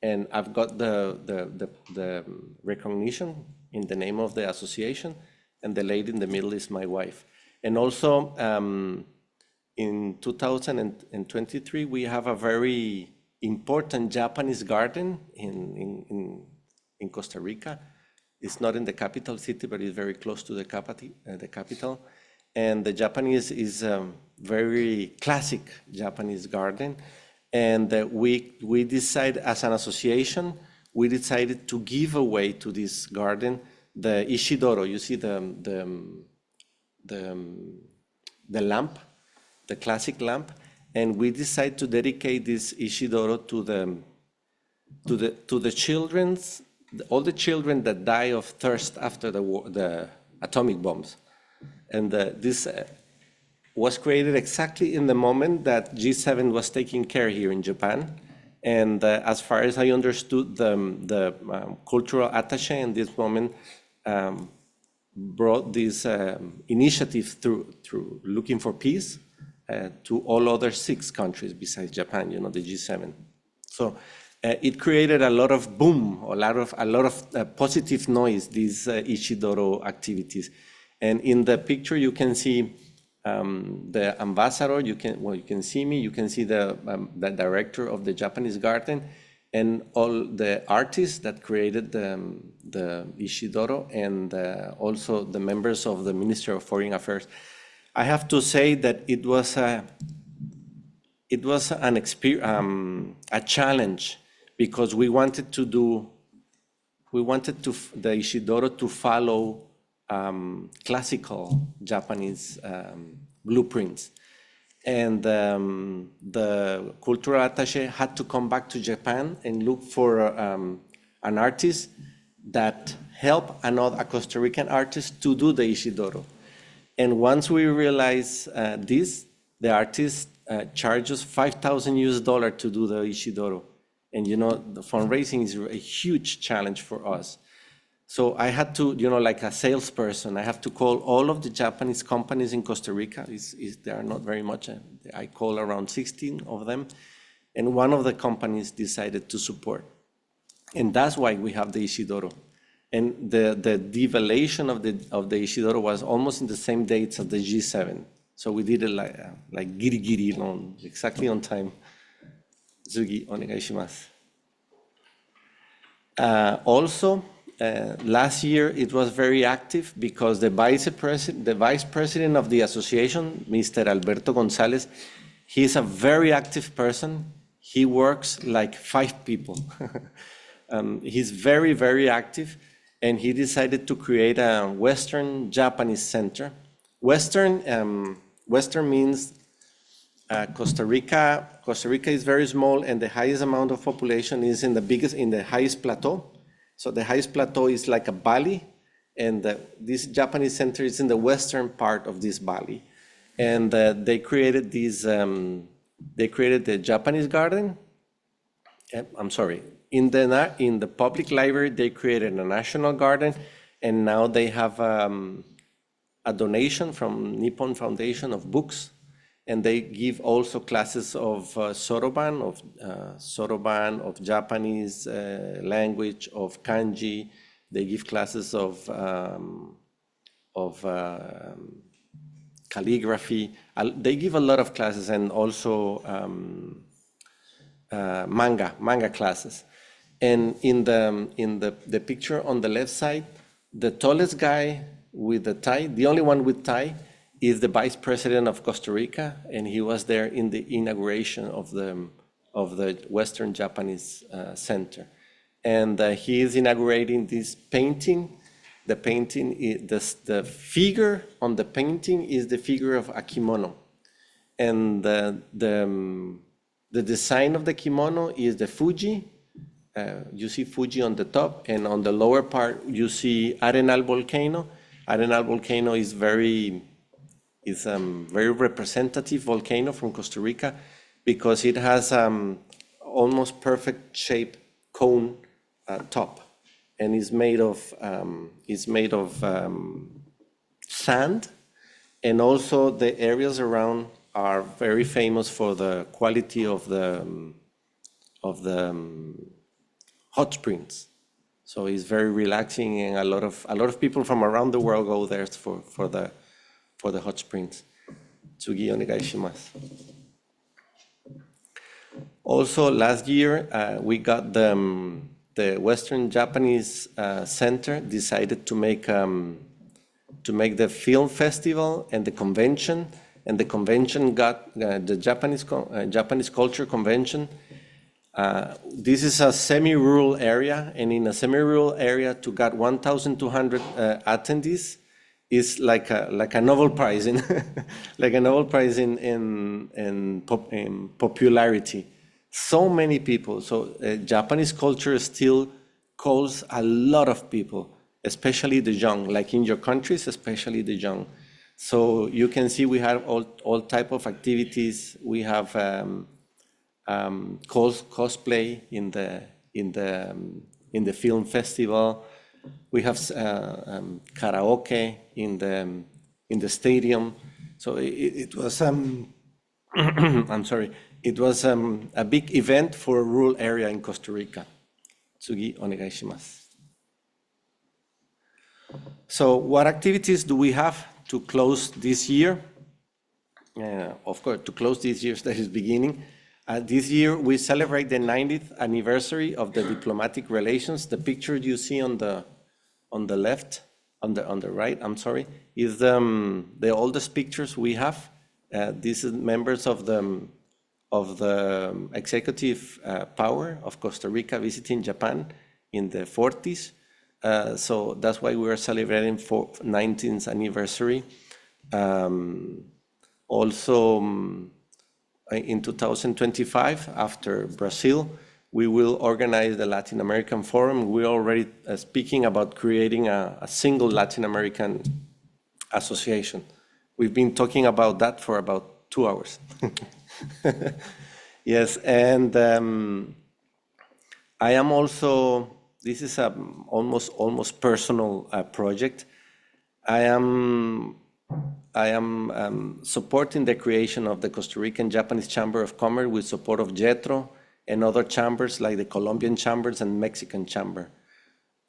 and I've got the recognition in the name of the association, and the lady in the middle is my wife. And also in 2023, we have a very important Japanese garden in Costa Rica. It's not in the capital city, but it's very close to the capital. And the Japanese is a very classic Japanese garden. And we decided, as an association, we decided to give away to this garden the Ishidoro. You see the lamp, the classic lamp. And we decided to dedicate this Ishidoro to the children's, all the children that die of thirst after the war, the atomic bombs. And this was created exactly in the moment that G7 was taking care here in Japan. And as far as I understood, the cultural attaché in this moment brought this initiative through looking for peace to all other 6 countries besides Japan, the G7. So it created a lot of boom, a lot of positive noise, these Ishidoro activities. And in the picture, you can see the ambassador. You can see me. You can see the director of the Japanese garden, and all the artists that created the Ishidoro, and also the members of the Ministry of Foreign Affairs. I have to say that it was an experience, a challenge, because we wanted the Ishidoro to follow classical Japanese blueprints. And the cultural attaché had to come back to Japan and look for an artist that helped a Costa Rican artist to do the Ishidoro. And once we realized this, the artist charges $5,000 to do the Ishidoro. And the fundraising is a huge challenge for us. So I had to, like a salesperson, I have to call all of the Japanese companies in Costa Rica. There are not very much. I call around 16 of them. And one of the companies decided to support. And that's why we have the Ishidoro. And the devaluation of the Ishidoro was almost in the same dates of the G7. So we did it like giri long, exactly on time. Zugi, onegai shimasu. Also, last year it was very active because the vice president of the association, Mr. Alberto Gonzalez, he's a very active person. He works like 5 people. He's very, very active, and he decided to create a Western Japanese center. Western means Costa Rica. Costa Rica is very small, and the highest amount of population is in the highest plateau. So the highest plateau is like a valley, and this Japanese center is in the western part of this valley. And they created the Japanese garden. I'm sorry. In the public library, they created a national garden, and now they have a donation from Nippon Foundation of books. And they give also classes of soroban, of Japanese language, of kanji. They give classes of calligraphy. They give a lot of classes, and also manga classes. And in the picture on the left side, the tallest guy with the tie, the only one with tie, is the vice president of Costa Rica, and he was there in the inauguration of the Western Japanese Center. And he is inaugurating this painting. The painting, the figure on the painting is the figure of a kimono. And the design of the kimono is the Fuji. You see Fuji on the top, and on the lower part, you see Arenal volcano. Arenal volcano is very representative volcano from Costa Rica because it has almost perfect shape cone top, and is made of sand, and also the areas around are very famous for the quality of the hot springs. So it's very relaxing, and a lot of people from around the world go there for the hot springs. Tsugi onegai shimasu. Also, last year we got the Western Japanese Center decided to make the film festival and the convention, and the convention got the Japanese Culture Convention. This is a semi-rural area, and in a semi-rural area, to get 1,200 attendees is like a Nobel Prize in like a Nobel Prize in popularity. So many people. So Japanese culture still calls a lot of people, especially the young. Like in your countries, especially the young. So you can see we have all type of activities. We have cosplay in the film festival. We have karaoke in the stadium. So it was I'm sorry. It was a big event for a rural area in Costa Rica. Tsugi onegai shimasu. So what activities do we have to close this year? Of course, to close this year, that is beginning. This year, we celebrate the 90th anniversary of the diplomatic relations. The picture you see on the left, on the right, I'm sorry, is the oldest pictures we have. These are members of the executive power of Costa Rica visiting Japan in the 40s. So that's why we are celebrating for 19th anniversary. Also, in 2025, after Brazil, we will organize the Latin American Forum. We're already speaking about creating a single Latin American association. We've been talking about that for about 2 hours. Yes, and I am also, this is a almost personal project. I am supporting the creation of the Costa Rican Japanese Chamber of Commerce with support of JETRO and other chambers like the Colombian chambers and Mexican chamber.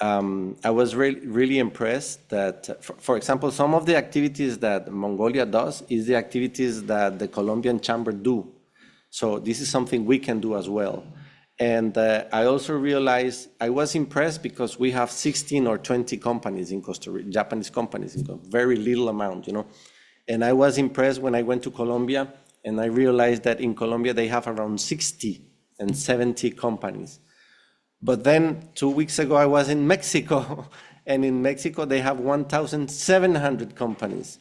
I was really impressed that, for example, some of the activities that Mongolia does is the activities that the Colombian chamber do. So this is something we can do as well. And I also realized, I was impressed because we have 16 or 20 companies in Costa Rica, Japanese companies, in a very little amount, you know. And I was impressed when I went to Colombia, and I realized that in Colombia they have around 60 and 70 companies. But then 2 weeks ago I was in Mexico, and in Mexico they have 1,700 companies.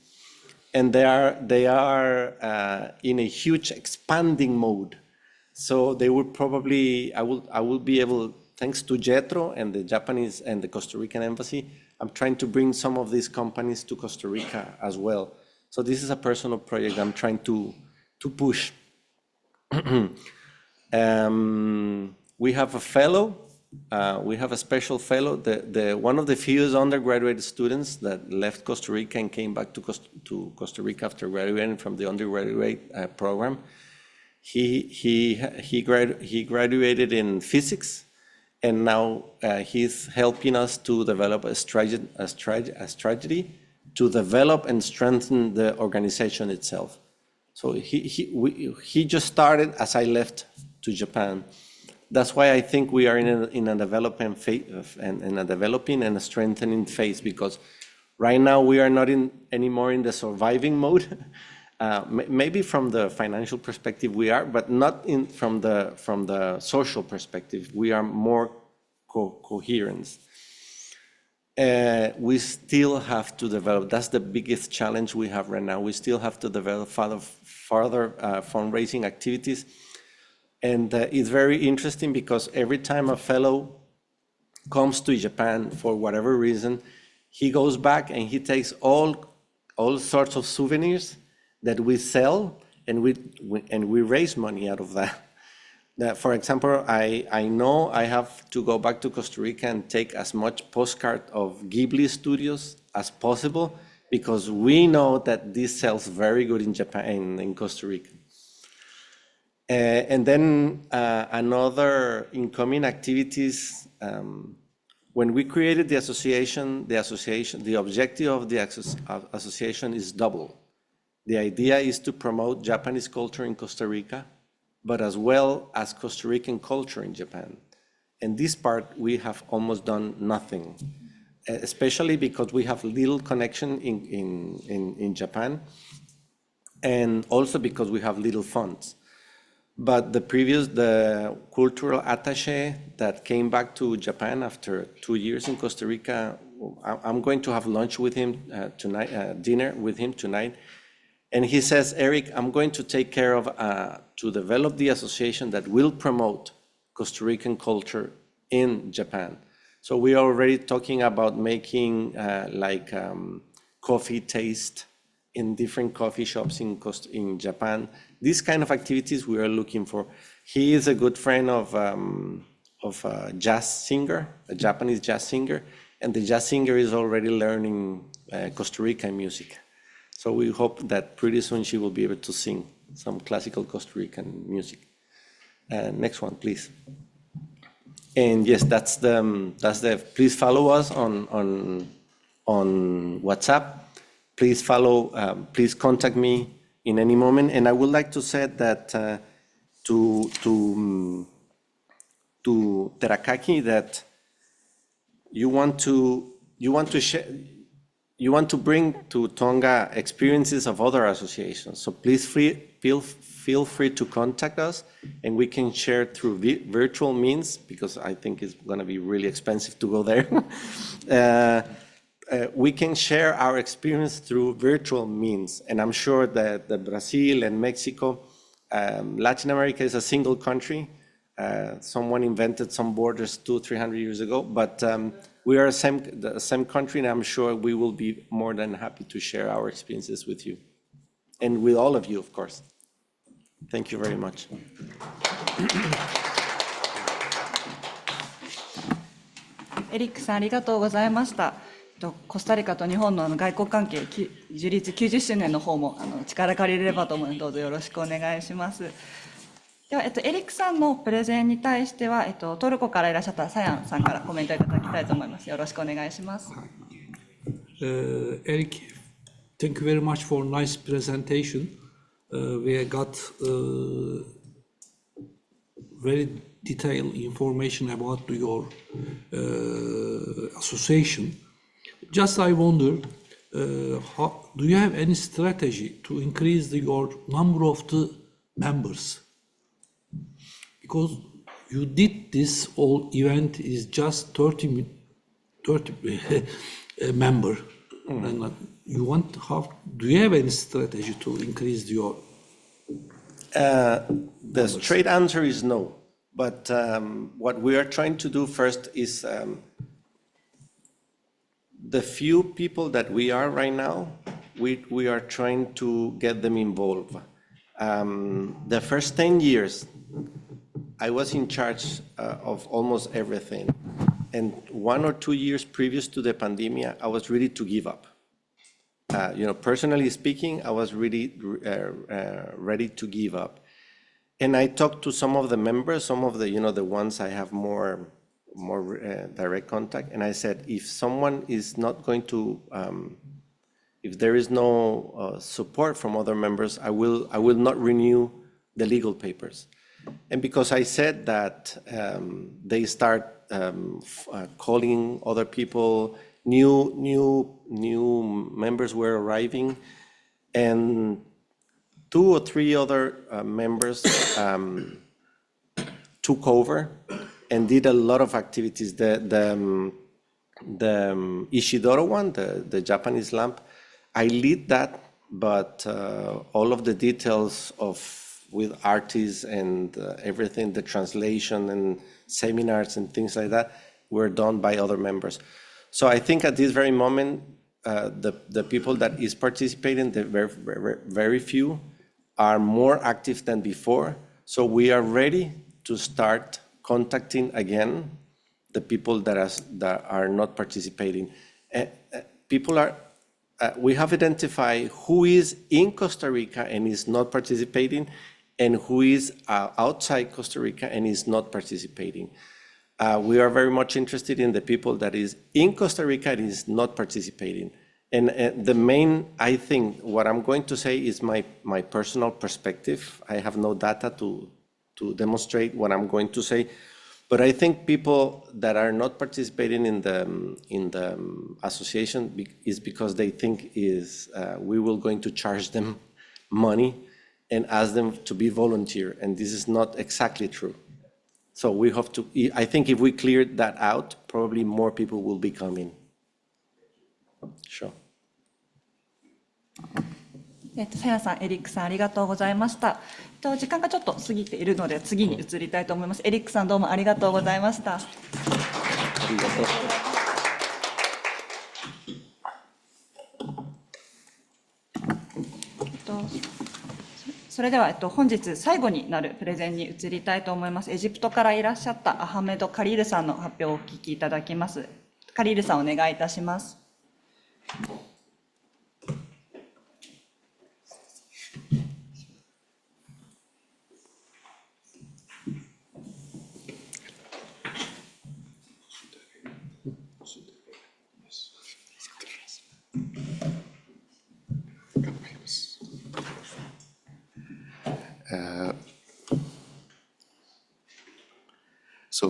And they are in a huge expanding mode. So they would probably, I will be able, thanks to JETRO and the Japanese and the Costa Rican embassy, I'm trying to bring some of these companies to Costa Rica as well. So this is a personal project I'm trying to push. We have a fellow, we have a special fellow, one of the few undergraduate students that left Costa Rica and came back to Costa Rica after graduating from the undergraduate program. He graduated in physics, and now he's helping us to develop a strategy to develop and strengthen the organization itself. So he just started as I left to Japan. That's why I think we are in a developing phase, and a developing and a strengthening phase, because right now we are not anymore in the surviving mode. Maybe from the financial perspective we are, but not from the social perspective. We are more coherent. We still have to develop. That's the biggest challenge we have right now. We still have to develop further fundraising activities. And it's very interesting because every time a fellow comes to Japan for whatever reason, he goes back and he takes all sorts of souvenirs that we sell, and we raise money out of that. For example, I know I have to go back to Costa Rica and take as much postcard of Ghibli studios as possible, because we know that this sells very good in Japan, in Costa Rica. And then another incoming activities, when we created the association, the objective of the association is double. The idea is to promote Japanese culture in Costa Rica, but as well as Costa Rican culture in Japan. And this part, we have almost done nothing, especially because we have little connection in Japan, and also because we have little funds. But the cultural attaché that came back to Japan after 2 years in Costa Rica, I'm going to have lunch with him tonight, dinner with him tonight. And he says, Eric, I'm going to take care of, to develop the association that will promote Costa Rican culture in Japan. So we are already talking about making coffee taste in different coffee shops in Japan. These kind of activities we are looking for. He is a good friend of a jazz singer, a Japanese jazz singer, and the jazz singer is already learning Costa Rican music. So we hope that pretty soon she will be able to sing some classical Costa Rican music. Next one, please. And yes, that's the. Please follow us on WhatsApp. Please follow. Please contact me in any moment. And I would like to say that to Terakaki, that you want to share. You want to bring to Tonga experiences of other associations. So please feel free to contact us, and we can share through virtual means, because I think it's going to be really expensive to go there. We can share our experience through virtual means. And I'm sure that Brazil and Mexico, Latin America is a single country. Someone invented some borders 200-300 years ago, but we are the same country, and I'm sure we will be more than happy to share our experiences with you, and with all of you, of course. Thank you very much. エリックさん、ありがとうございました。コスタリカと日本の外交関係樹立90周年の方も力借りれればと思うので、どうぞよろしくお願いします。では、エリックさんのプレゼンに対しては、トルコからいらっしゃったサヤンさんからコメントいただきたいと思います。よろしくお願いします。Eric, thank you very much for nice presentation. We got very detailed information about your association. Just I wonder, do you have any strategy to increase your number of the members? Because you did this whole event is just 30 member, and you want do you have any strategy to increase your? The straight answer is no. But what we are trying to do first is the few people that we are right now, we are trying to get them involved. The first 10 years, I was in charge of almost everything. And 1 or 2 years previous to the pandemic, I was ready to give up. Personally speaking, I was really ready to give up. And I talked to some of the members, some of the ones I have more direct contact. And I said, if someone is not going to, if there is no support from other members, I will not renew the legal papers. And because I said that they start calling other people, new members were arriving, and 2 or 3 other members took over and did a lot of activities. The Ishidoro one, the Japanese lamp, I lead that, but all of the details with artists and everything, the translation and seminars and things like that, were done by other members. So I think at this very moment, the people that is participating, the very few, are more active than before. So we are ready to start contacting again the people that are not participating. We have identified who is in Costa Rica and is not participating, and who is outside Costa Rica and is not participating. We are very much interested in the people that is in Costa Rica and is not participating. And the main, I think, what I'm going to say is my personal perspective. I have no data to demonstrate what I'm going to say. But I think people that are not participating in the association is because they think we will going to charge them money and ask them to be volunteer, and this is not exactly true. So we have to, I think if we clear that out, probably more people will be coming. Sure. さやさん、エリックさん、ありがとうございました。時間がちょっと過ぎているので、次に移りたいと思います。エリックさん、どうもありがとうございました。ありがとう。それでは、本日最後になるプレゼンに移りたいと思います。エジプトからいらっしゃったアハメド・カリールさんの発表をお聞きいただきます。カリールさん、お願いいたします。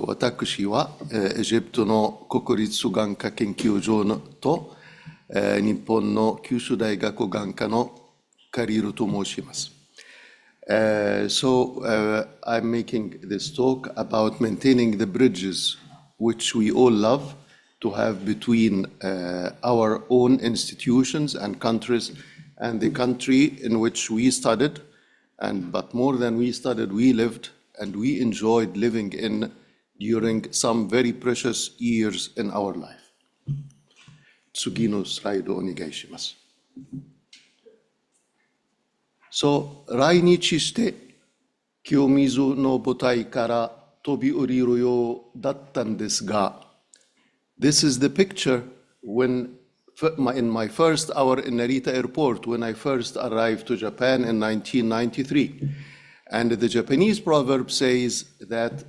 私はエジプトの国立眼科研究所と日本の九州大学眼科のカリールと申します。I'm making this talk about maintaining the bridges which we all love to have between our own institutions and countries and the country in which we studied, but more than we studied, we lived and we enjoyed living in during some very precious years in our life. 次のスライドお願いします。来日して清水の舞台から飛び降りるようだったんですが、This is the picture in my first hour in Narita Airport when I first arrived to Japan in 1993. And the Japanese proverb says that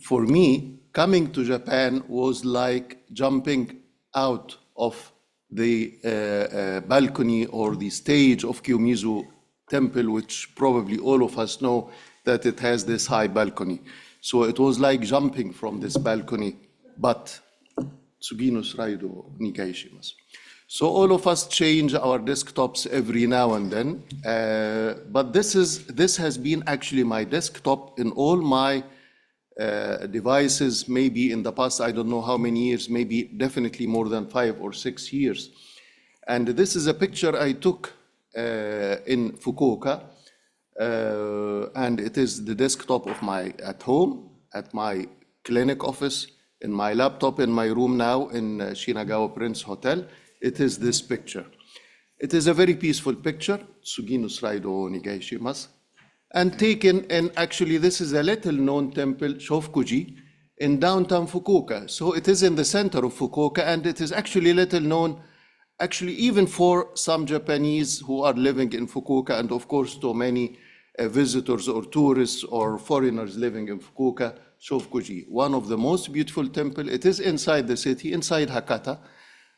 for me, coming to Japan was like jumping out of the balcony or the stage of Kiyomizu Temple, which probably all of us know that it has this high balcony. So it was like jumping from this balcony, but so all of us change our desktops every now and then, but this has been actually my desktop in all my devices, maybe in the past, I don't know how many years, maybe definitely more than 5 or 6 years. And this is a picture I took in Fukuoka, and it is the desktop of at home, at my clinic office, in my laptop in my room now in Shinagawa Prince Hotel. It is this picture. It is a very peaceful picture. Tsugino slide o onegai shimasu. And taken, and actually this is a little known temple, Shofukuji, in downtown Fukuoka. So it is in the center of Fukuoka, and it is actually little known, actually even for some Japanese who are living in Fukuoka, and of course to many visitors or tourists or foreigners living in Fukuoka, Shofukuji, one of the most beautiful temple. It is inside the city, inside Hakata,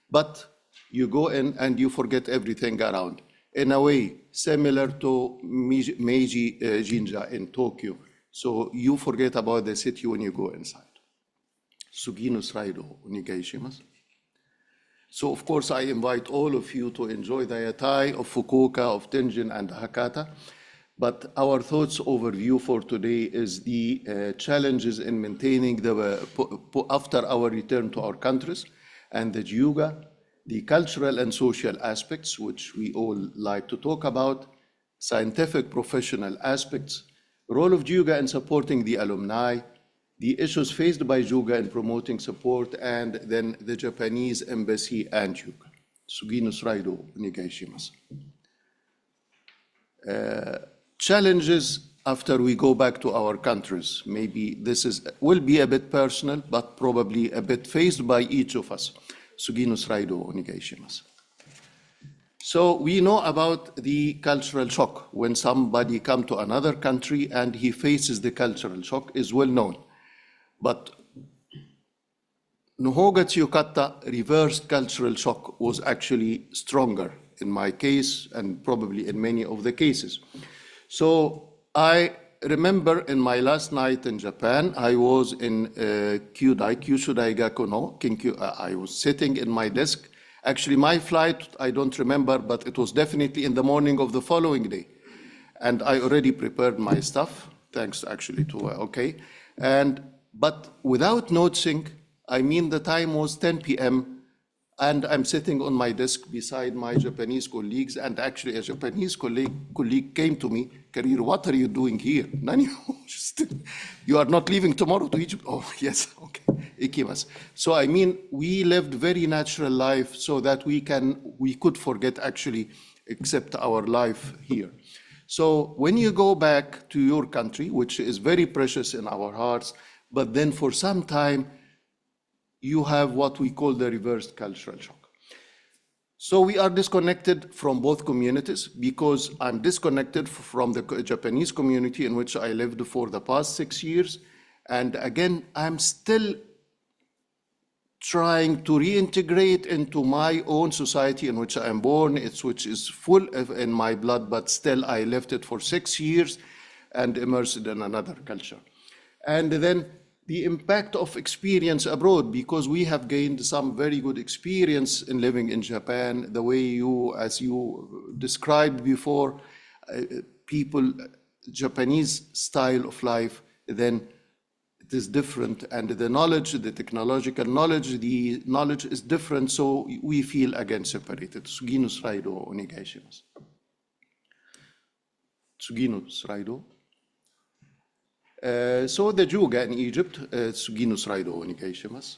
but you go in and you forget everything around. In a way, similar to Meiji Jinja in Tokyo. So you forget about the city when you go inside. Sugino Sraido, Nigaishimasu. So of course I invite all of you to enjoy the yatai of Fukuoka, of Tenjin and Hakata. But our thoughts overview for today is the challenges in maintaining after our return to our countries, and the Juga, the cultural and social aspects, which we all like to talk about, scientific professional aspects, role of Juga in supporting the alumni, the issues faced by Juga in promoting support, and then the Japanese embassy and Juga. Sugino Sraido, Nigaishimasu. Challenges after we go back to our countries. Maybe this will be a bit personal, but probably a bit faced by each of us. Sugino Sraido, Nigaishimasu. So we know about the cultural shock. When somebody comes to another country and he faces the cultural shock is well known. But Nohoga Tsuyukata reversed cultural shock was actually stronger in my case and probably in many of the cases. So I remember in my last night in Japan, I was in Kyushu Daigaku no Kinkyu. I was sitting in my desk. Actually, my flight, I don't remember, but it was definitely in the morning of the following day. And I already prepared my stuff, thanks actually to OK. But without noticing, I mean the time was 10 p.m. and I'm sitting on my desk beside my Japanese colleagues, and actually a Japanese colleague came to me, Karir, what are you doing here? You are not leaving tomorrow to Egypt? Oh, yes, okay, ikimasu. So I mean, we lived very natural life so that we could forget actually, accept our life here. So when you go back to your country, which is very precious in our hearts, but then for some time, you have what we call the reversed cultural shock. So we are disconnected from both communities, because I'm disconnected from the Japanese community in which I lived for the past 6 years. And again, I'm still trying to reintegrate into my own society in which I am born, which is full in my blood, but still I left it for 6 years and immersed in another culture. And then the impact of experience abroad, because we have gained some very good experience in living in Japan, the way you, as you described before, Japanese style of life, then it is different, and the knowledge, the technological knowledge, the knowledge is different, so we feel again separated. Sugino Sraido, onegaishimasu. Sugino Sraido. So the Juga in Egypt, Sugino Sraido, onegaishimasu.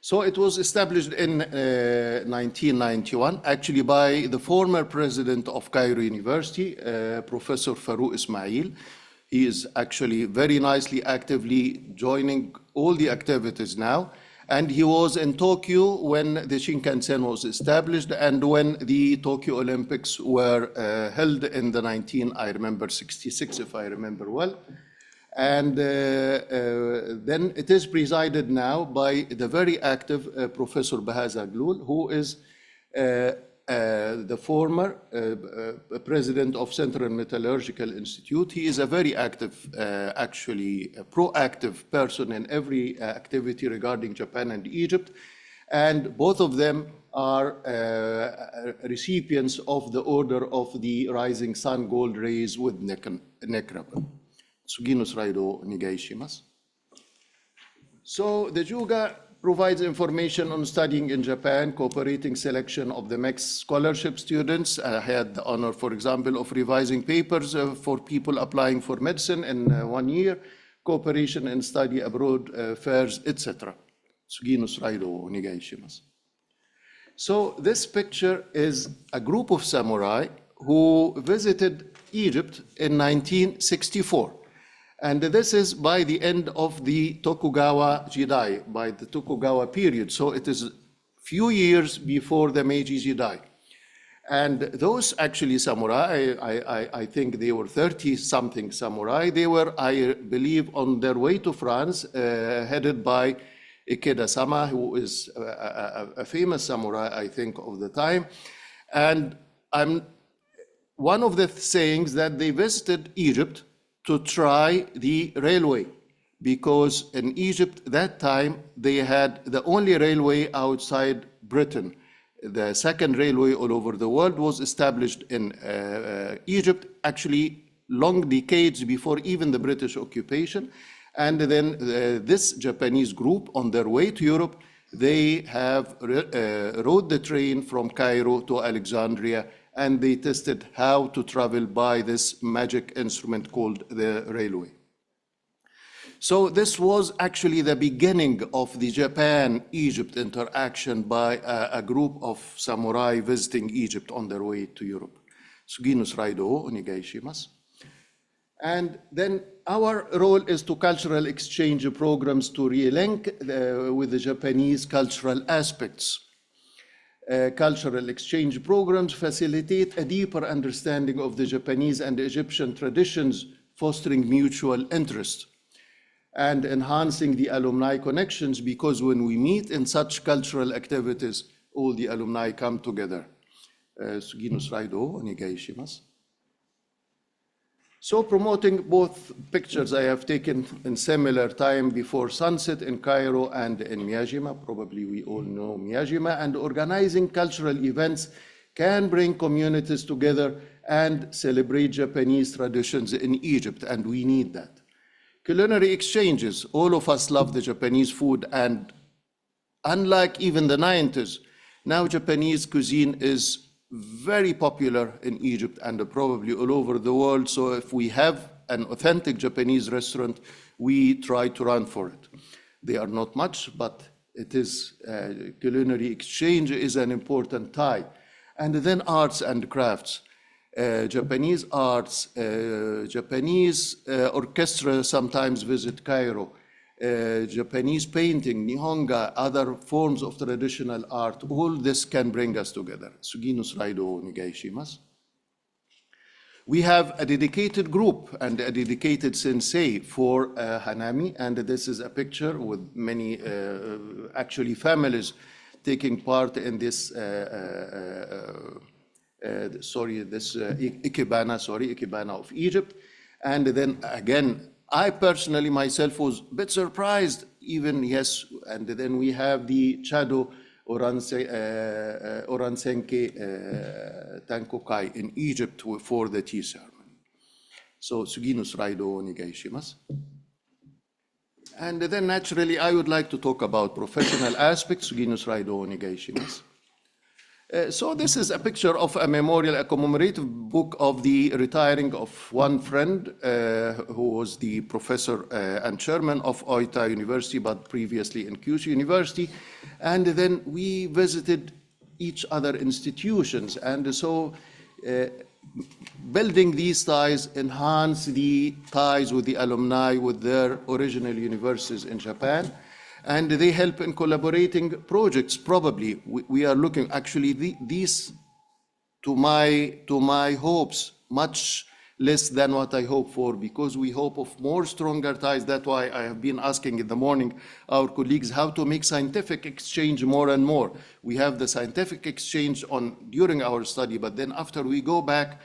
So it was established in 1991, actually by the former president of Cairo University, Professor Farouk Ismail. He is actually very nicely, actively joining all the activities now. And he was in Tokyo when the Shinkansen was established and when the Tokyo Olympics were held in the 1966, if I remember well. And then it is presided now by the very active Professor Bahaza Glul, who is the former president of Central Metallurgical Institute. He is a very active, actually a proactive person in every activity regarding Japan and Egypt. And both of them are recipients of the Order of the Rising Sun Gold Rays with neck ribbon. Sugino Sraido, onegaishimasu. So the Juga provides information on studying in Japan, cooperating selection of the MEX scholarship students. I had the honor, for example, of revising papers for people applying for medicine in 1 year, cooperation and study abroad fairs, etc. Sugino Sraido, onegaishimasu. So this picture is a group of samurai who visited Egypt in 1964. And this is by the end of the Tokugawa Jidai, by the Tokugawa period. So it is a few years before the Meiji Jidai. And those actually samurai, I think they were 30-something samurai. They were, I believe, on their way to France, headed by Ikeda-sama, who is a famous samurai, I think, of the time. And one of the sayings that they visited Egypt to try the railway, because in Egypt that time they had the only railway outside Britain. The second railway all over the world was established in Egypt, actually long decades before even the British occupation. And then this Japanese group, on their way to Europe, they have rode the train from Cairo to Alexandria, and they tested how to travel by this magic instrument called the railway. So this was actually the beginning of the Japan-Egypt interaction by a group of samurai visiting Egypt on their way to Europe. Sugi no slide o onegai shimasu. And then our role is to cultural exchange programs to relink with the Japanese cultural aspects. Cultural exchange programs facilitate a deeper understanding of the Japanese and Egyptian traditions, fostering mutual interest and enhancing the alumni connections, because when we meet in such cultural activities, all the alumni come together. Sugi no slide o onegai shimasu. So promoting both pictures I have taken in similar time before sunset in Cairo and in Miyajima, probably we all know Miyajima, and organizing cultural events can bring communities together and celebrate Japanese traditions in Egypt, and we need that. Culinary exchanges, all of us love the Japanese food, and unlike even the 90s, now Japanese cuisine is very popular in Egypt and probably all over the world. So if we have an authentic Japanese restaurant, we try to run for it. They are not much, but it is culinary exchange is an important tie. And then arts and crafts. Japanese arts, Japanese orchestra sometimes visit Cairo. Japanese painting, Nihonga, other forms of traditional art, all this can bring us together. Sugi no slide o onegai shimasu. We have a dedicated group and a dedicated sensei for Hanami, and this is a picture with many actually families taking part in this Ikebana of Egypt. And then again, I personally myself was a bit surprised, even, yes, and then we have the Chado Oransenke Tankokai in Egypt for the tea ceremony. So, Sugi no slide o onegai shimasu. And then naturally, I would like to talk about professional aspects. Sugi no slide o onegai shimasu. So this is a picture of a memorial, a commemorative book of the retiring of one friend who was the professor and chairman of Oita University, but previously in Kyushu University. And then we visited each other institutions. And so building these ties enhance the ties with the alumni with their original universities in Japan. And they help in collaborating projects, probably. We are looking, actually, these, to my hopes, much less than what I hope for, because we hope of more stronger ties. That's why I have been asking in the morning our colleagues how to make scientific exchange more and more. We have the scientific exchange during our study, but then after we go back,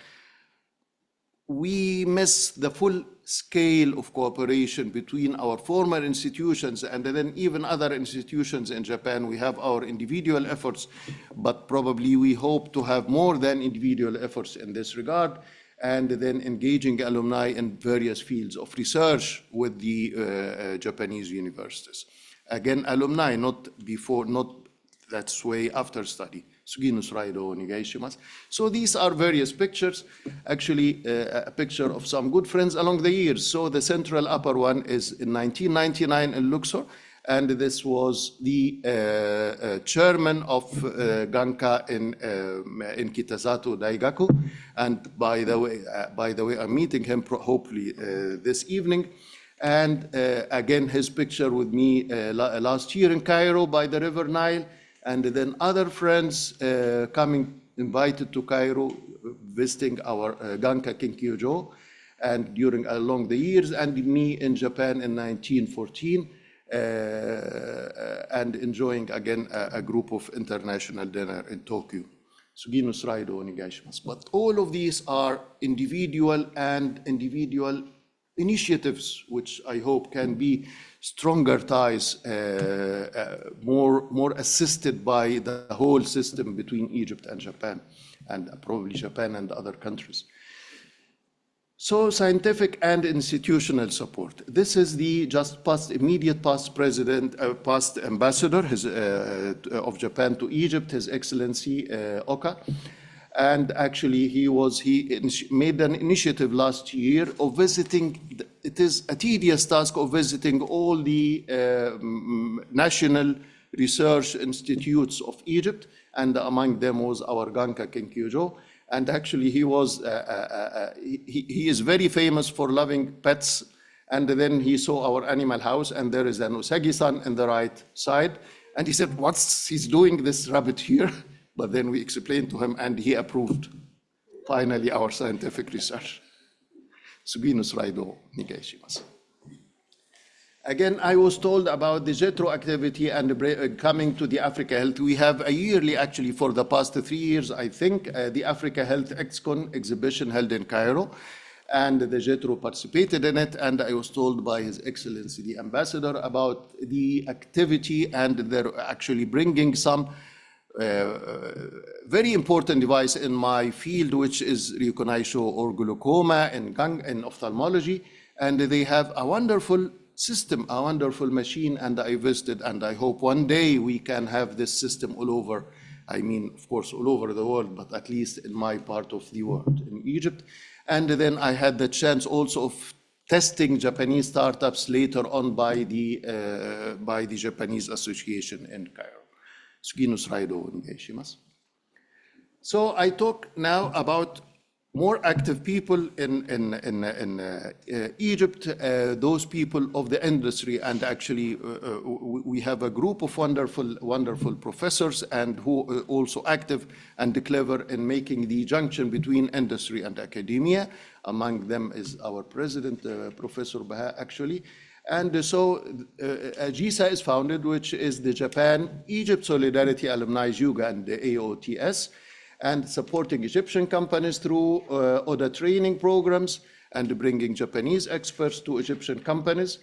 we miss the full scale of cooperation between our former institutions and then even other institutions in Japan. We have our individual efforts, but probably we hope to have more than individual efforts in this regard, and then engaging alumni in various fields of research with the Japanese universities. Again, alumni, not that's way after study. Sugi no slide o onegai shimasu. So these are various pictures, actually a picture of some good friends along the years. So the central upper one is in 1999 in Luxor, and this was the chairman of Ganka in Kitasato Daigaku. And by the way, I'm meeting him hopefully this evening. And again, his picture with me last year in Cairo by the River Nile. And then other friends invited to Cairo, visiting our Ganka Kinkyojo, and along the years, and me in Japan in 1914, and enjoying again a group of international dinner in Tokyo. 次のスライドをお願いします。But all of these are individual initiatives, which I hope can be stronger ties, more assisted by the whole system between Egypt and Japan, and probably Japan and other countries. So scientific and institutional support. This is the immediate past ambassador of Japan to Egypt, His Excellency Oka. And actually he made an initiative last year of visiting, it is a tedious task of visiting all the national research institutes of Egypt, and among them was our Ganka Kenkyujo. And actually he is very famous for loving pets. And then he saw our animal house, and there is an Usagi-san on the right side. And he said, he's doing this rabbit here? But then we explained to him, and he approved, finally, our scientific research. Sugi no slide o onegai shimasu. Again, I was told about the JETRO activity and coming to the Africa Health. We have a yearly, actually, for the past 3 years, I think, the Africa Health ExCon exhibition held in Cairo. And the JETRO participated in it, and I was told by His Excellency, the Ambassador, about the activity, and they're actually bringing some very important device in my field, which is Ryukonaisho or glaucoma in ophthalmology. And they have a wonderful system, a wonderful machine, and I visited, and I hope one day we can have this system all over. I mean, of course, all over the world, but at least in my part of the world, in Egypt. And then I had the chance also of testing Japanese startups later on by the Japanese Association in Cairo. So I talk now about more active people in Egypt, those people of the industry, and actually we have a group of wonderful professors, and who are also active and clever in making the junction between industry and academia. Among them is our president, Professor Baha, actually. And so GISA is founded, which is the Japan-Egypt Solidarity Alumni Juga and the AOTS, and supporting Egyptian companies through ODA training programs and bringing Japanese experts to Egyptian companies,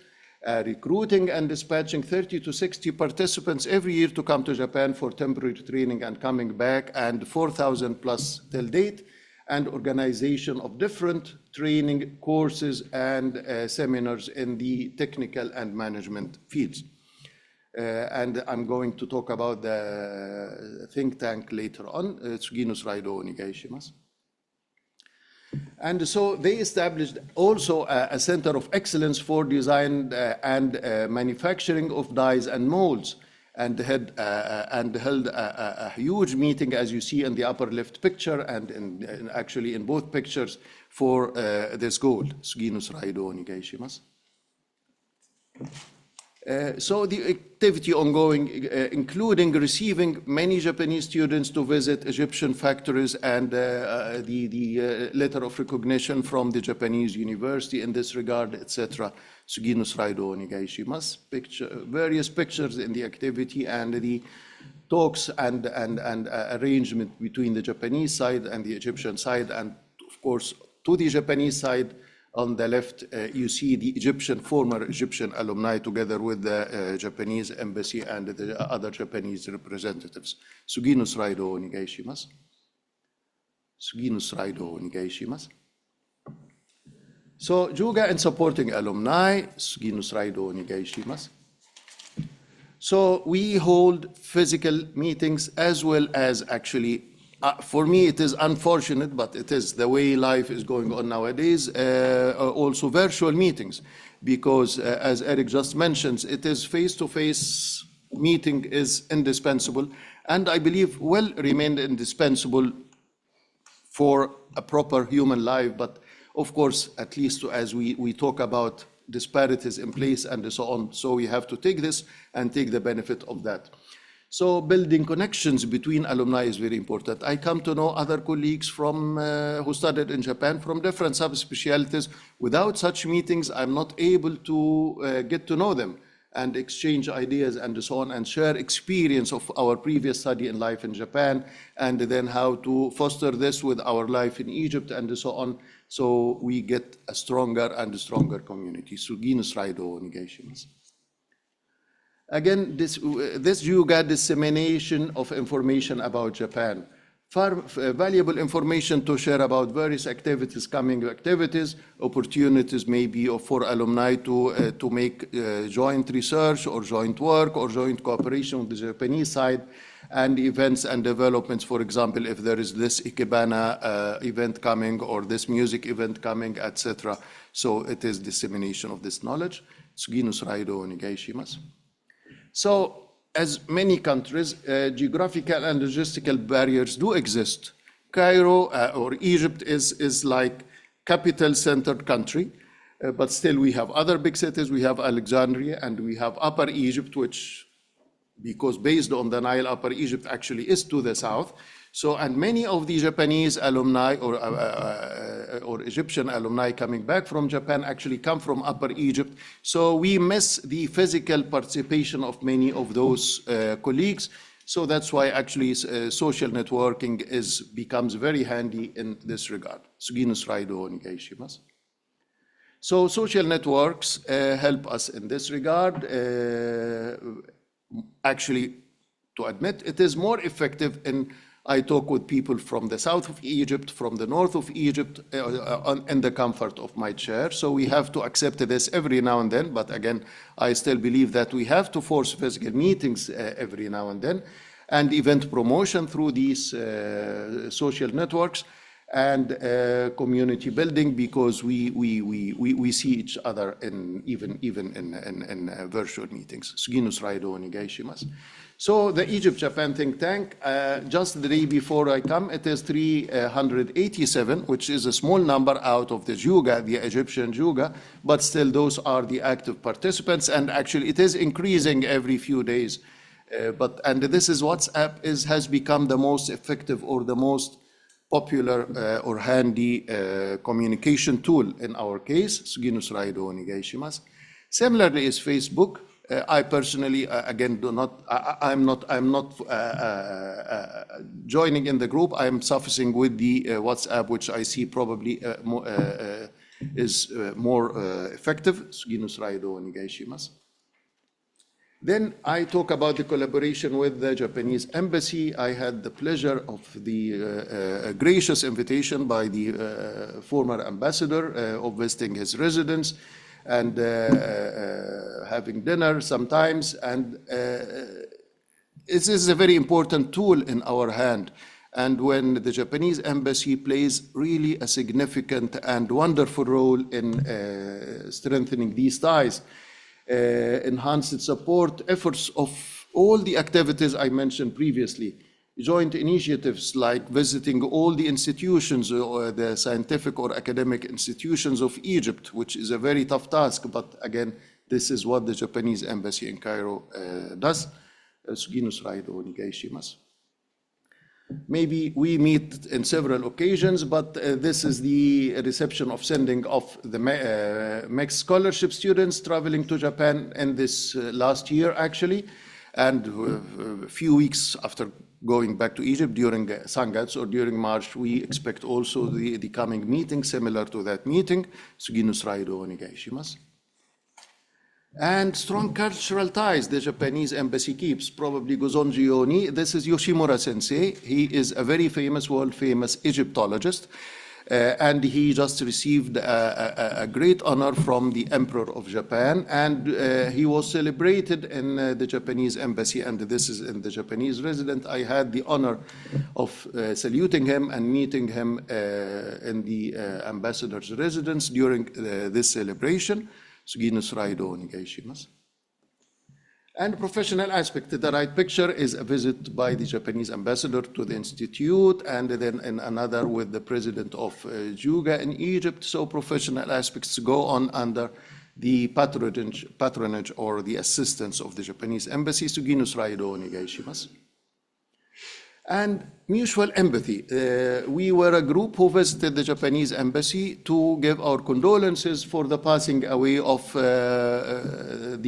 recruiting and dispatching 30 to 60 participants every year to come to Japan for temporary training and coming back, and 4,000 plus till date, and organization of different training courses and seminars in the technical and management fields. And I'm going to talk about the think tank later on. Tsugi no slide o onegai shimasu. And so they established also a center of excellence for design and manufacturing of dyes and molds, and held a huge meeting, as you see in the upper left picture, and actually in both pictures, for this goal. Tsugi no slide o onegai shimasu. So the activity ongoing, including receiving many Japanese students to visit Egyptian factories, and the letter of recognition from the Japanese university in this regard, etc. Tsugi no slide o onegai shimasu. Various pictures in the activity and the talks and arrangement between the Japanese side and the Egyptian side, and of course to the Japanese side. On the left, you see the former Egyptian alumni together with the Japanese embassy and the other Japanese representatives. Tsugi no slide o onegai shimasu. Tsugi no slide o onegai shimasu. So, Juga and supporting alumni. Tsugi no slide o onegai shimasu. So, we hold physical meetings as well as actually. For me, it is unfortunate, but it is the way life is going on nowadays, also virtual meetings, because as Eric just mentioned, it is face-to-face meeting is indispensable, and I believe will remain indispensable for a proper human life, but of course, at least as we talk about disparities in place and so on, so we have to take this and take the benefit of that. So building connections between alumni is very important. I come to know other colleagues from who studied in Japan from different subspecialties. Without such meetings, I'm not able to get to know them. and exchange ideas and so on, and share experience of our previous study and life in Japan, and then how to foster this with our life in Egypt and so on, so we get a stronger and stronger community. Suginus Raido Nigaishimasu. Again, this Yuga dissemination of information about Japan. Valuable information to share about various activities, coming activities, opportunities maybe for alumni to make joint research or joint work or joint cooperation with the Japanese side, and events and developments. For example, if there is this Ikebana event coming or this music event coming, etc. So it is dissemination of this knowledge. Suginus Raido Nigaishimasu. So, as many countries, geographical and logistical barriers do exist. Cairo or Egypt is like capital-centered country, but still we have other big cities. We have Alexandria and we have Upper Egypt, which, because based on the Nile, Upper Egypt actually is to the south. So, and many of the Japanese alumni or Egyptian alumni coming back from Japan actually come from Upper Egypt. So we miss the physical participation of many of those colleagues. So that's why actually social networking becomes very handy in this regard. Suginus Raido Nigaishimasu. So social networks help us in this regard. Actually, to admit, it is more effective in I talk with people from the south of Egypt, from the north of Egypt, in the comfort of my chair. So we have to accept this every now and then. But again, I still believe that we have to force physical meetings every now and then, and event promotion through these social networks, and community building, because we see each other even in virtual meetings. Suginus Raido Nigaishimasu. So the Egypt-Japan think tank, just the day before I come, it is 387, which is a small number out of the Juga, the Egyptian Juga, but still those are the active participants, and actually it is increasing every few days. And this is WhatsApp has become the most effective or the most popular or handy communication tool in our case. Suginus Raido Nigaishimasu. Similarly is Facebook. I personally, again, I'm not joining in the group. I'm suffering with the WhatsApp, which I see probably is more effective. Suginus Raido Nigaishimasu. Then I talk about the collaboration with the Japanese embassy. I had the pleasure of the gracious invitation by the former ambassador of visiting his residence and having dinner sometimes. And this is a very important tool in our hand. And when the Japanese embassy plays really a significant and wonderful role in strengthening these ties, enhanced support efforts of all the activities I mentioned previously, joint initiatives like visiting all the institutions or the scientific or academic institutions of Egypt, which is a very tough task, but again, this is what the Japanese embassy in Cairo does. Suginus Raido Nigaishimasu. Maybe we meet in several occasions, but this is the reception of sending of the MEX scholarship students traveling to Japan in this last year, actually. And a few weeks after going back to Egypt during Sangats or during March, we expect also the coming meeting similar to that meeting. Suginus Raido Nigaishimasu. And strong cultural ties the Japanese embassy keeps. Probably Gozonji Oni, this is Yoshimura Sensei. He is a very famous, world-famous Egyptologist. And he just received a great honor from the Emperor of Japan. And he was celebrated in the Japanese embassy. And this is in the Japanese residence. I had the honor of saluting him and meeting him in the ambassador's residence during this celebration. Suginus Raido Nigaishimasu. And professional aspect, the right picture is a visit by the Japanese ambassador to the institute, and then in another with the president of Juga in Egypt. So professional aspects go on under the patronage or the assistance of the Japanese embassy. Suginus Raido Nigaishimasu. and mutual empathy. We were a group who visited the Japanese embassy to give our condolences for the passing away of the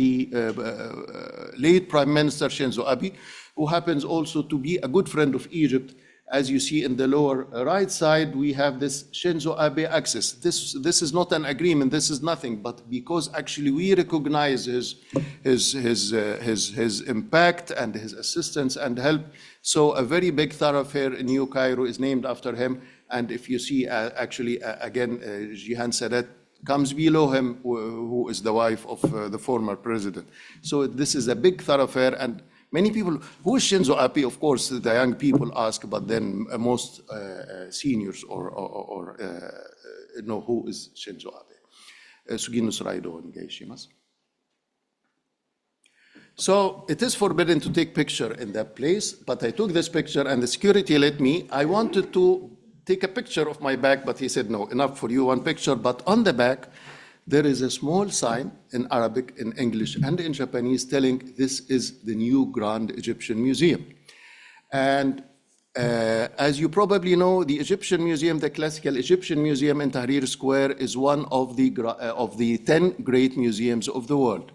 late Prime Minister Shinzo Abe, who happens also to be a good friend of Egypt. As you see in the lower right side, we have this Shinzo Abe axis. This is not an agreement, this is nothing, but because actually we recognize his impact and his assistance and help. So a very big thoroughfare in New Cairo is named after him. And if you see, again, Jihan Sadat comes below him, who is the wife of the former president. So this is a big thoroughfare, and many people, who is Shinzo Abe? Of course, the young people ask, but then most seniors know who is Shinzo Abe. Sugino Suraido, onegai shimasu. So it is forbidden to take picture in that place, but I took this picture and the security let me. I wanted to take a picture of my bag, but he said, no, enough for you, one picture. But on the back, there is a small sign in Arabic, in English, and in Japanese telling this is the new Grand Egyptian Museum. And as you probably know, the Egyptian Museum, the classical Egyptian Museum in Tahrir Square, is one of the 10 great museums of the world.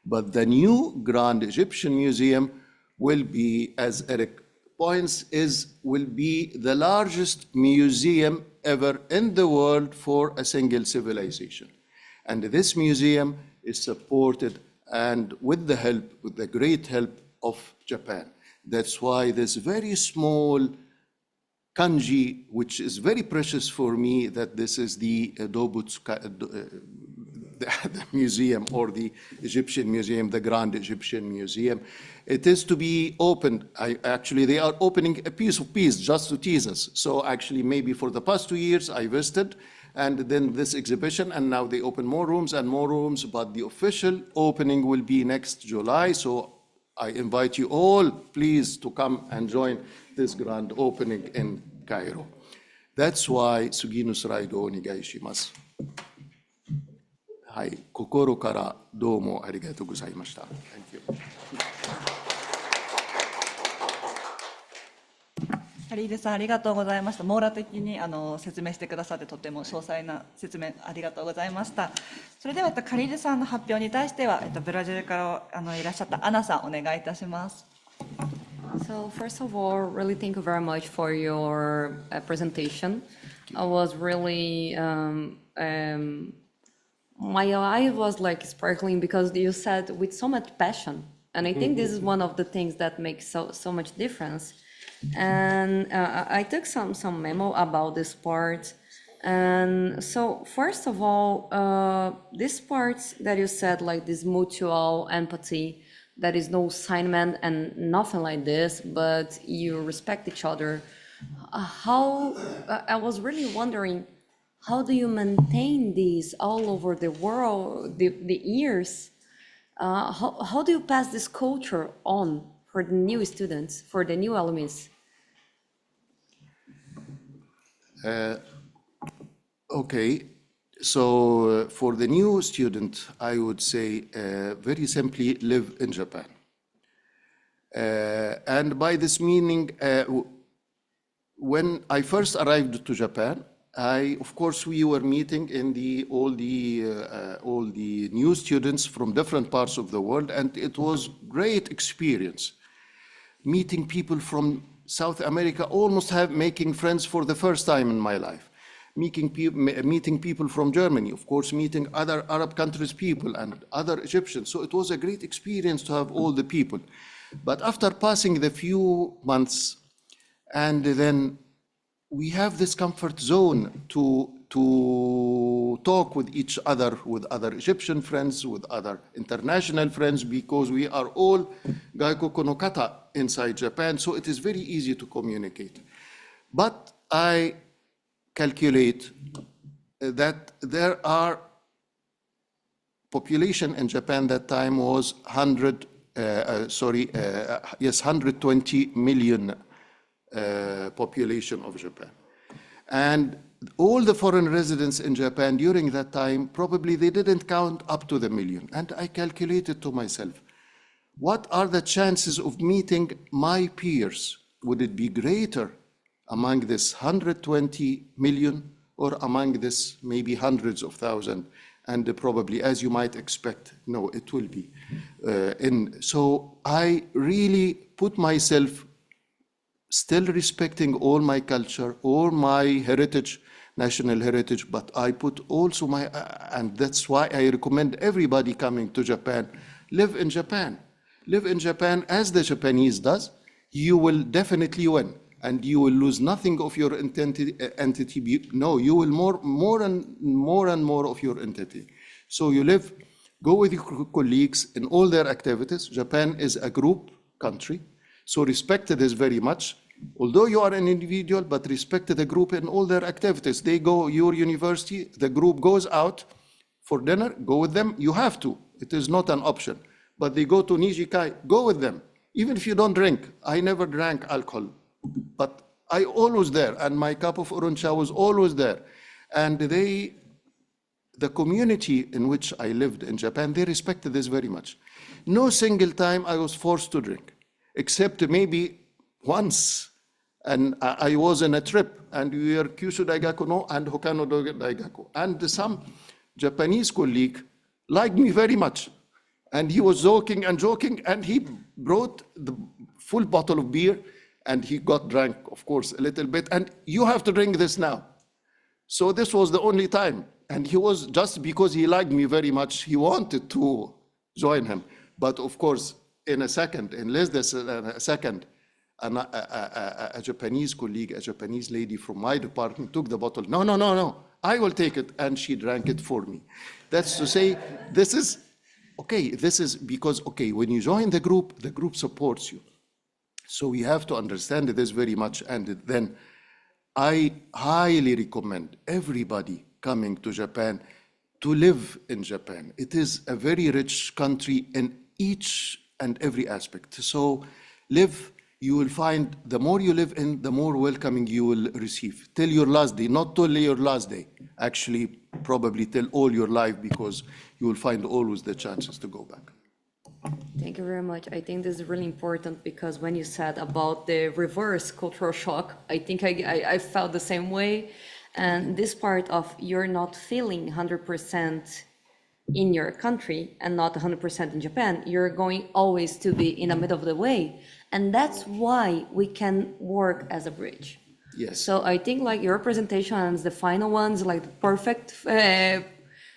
But the new Grand Egyptian Museum will be, as Eric points, will be the largest museum ever in the world for a single civilization. And this museum is supported and with the great help of Japan. That's why this very small kanji, which is very precious for me, that this is the the museum, or the Egyptian Museum, the Grand Egyptian Museum. It is to be opened. Actually, they are opening a piece of peace just to tease us. So actually, maybe for the past 2 years, I visited, and then this exhibition, and now they open more rooms and more rooms, but the official opening will be next July. So I invite you all, please, to come and join this grand opening in Cairo. That's why Sugino Suraido onegai shimasu. はい、心からどうもありがとうございました。Thank you. カリールさん、ありがとうございました。網羅的に説明してくださって、とても詳細な説明ありがとうございました。それではカリールさんの発表に対しては、ブラジルからいらっしゃったアナさん、お願いいたします。So first of all, really thank you very much for your presentation. I was really my eye was like sparkling because you said with so much passion, and I think this is one of the things that makes so much difference. And I took some memo about this part. And so first of all, this part that you said, like this mutual empathy, there is no assignment and nothing like this, but you respect each other. I was really wondering, how do you maintain these all over the world, the years? How do you pass this culture on for the new students, for the new alumni? Okay, so for the new student, I would say very simply live in Japan. And by this meaning, when I first arrived to Japan, of course, we were meeting in all the new students from different parts of the world, and it was great experience. Meeting people from South America, almost making friends for the first time in my life. Meeting people from Germany, of course, meeting other Arab countries' people and other Egyptians. So it was a great experience to have all the people. But after passing the few months, and then we have this comfort zone to talk with each other, with other Egyptian friends, with other international friends, because we are all Gaikoko no kata inside Japan, so it is very easy to communicate. But I calculate that there are population in Japan that time was 120 million population of Japan. And all the foreign residents in Japan during that time, probably they didn't count up to the million. And I calculated to myself, what are the chances of meeting my peers would it be greater among this 120 million or among this maybe hundreds of thousands? And probably, as you might expect, no, it will be. So I really put myself, still respecting all my culture, all my heritage, national heritage, but I put also my, and that's why I recommend everybody coming to Japan, live in Japan. Live in Japan as the Japanese does. You will definitely win, and you will lose nothing of your entity. No, you will more and more of your entity. So you live, go with your colleagues in all their activities. Japan is a group country, so respect this very much. Although you are an individual, but respect the group in all their activities. They go, your university, the group goes out for dinner, go with them. You have to. It is not an option. But they go to Nijikai, go with them. Even if you don't drink. I never drank alcohol, but I always there, and my cup of orancha was always there. And the community in which I lived in Japan, they respected this very much. No single time I was forced to drink, except maybe once. And I was in a trip, and we were Kyushu Daigaku no and Hokkaido Daigaku. And some Japanese colleague liked me very much. And he was joking, and he brought the full bottle of beer, and he got drunk, of course, a little bit. And you have to drink this now. So this was the only time. And he was, just because he liked me very much, he wanted to join him. But of course, in a second, in less than a second, a Japanese colleague, a Japanese lady from my department took the bottle. No, I will take it. And she drank it for me. That's to say, this is, okay, this is because, okay, when you join the group supports you. So we have to understand this very much. And then I highly recommend everybody coming to Japan to live in Japan. It is a very rich country in each and every aspect. So live. You will find the more you live in, the more welcoming you will receive. Till your last day, not till your last day. Actually, probably till all your life, because you will find always the chances to go back. Thank you very much. I think this is really important because when you said about the reverse cultural shock, I think I felt the same way. And this part of you're not feeling 100% in your country and not 100% in Japan, you're going always to be in the middle of the way. And that's why we can work as a bridge. Yes. So I think like your presentation and the final ones, like the perfect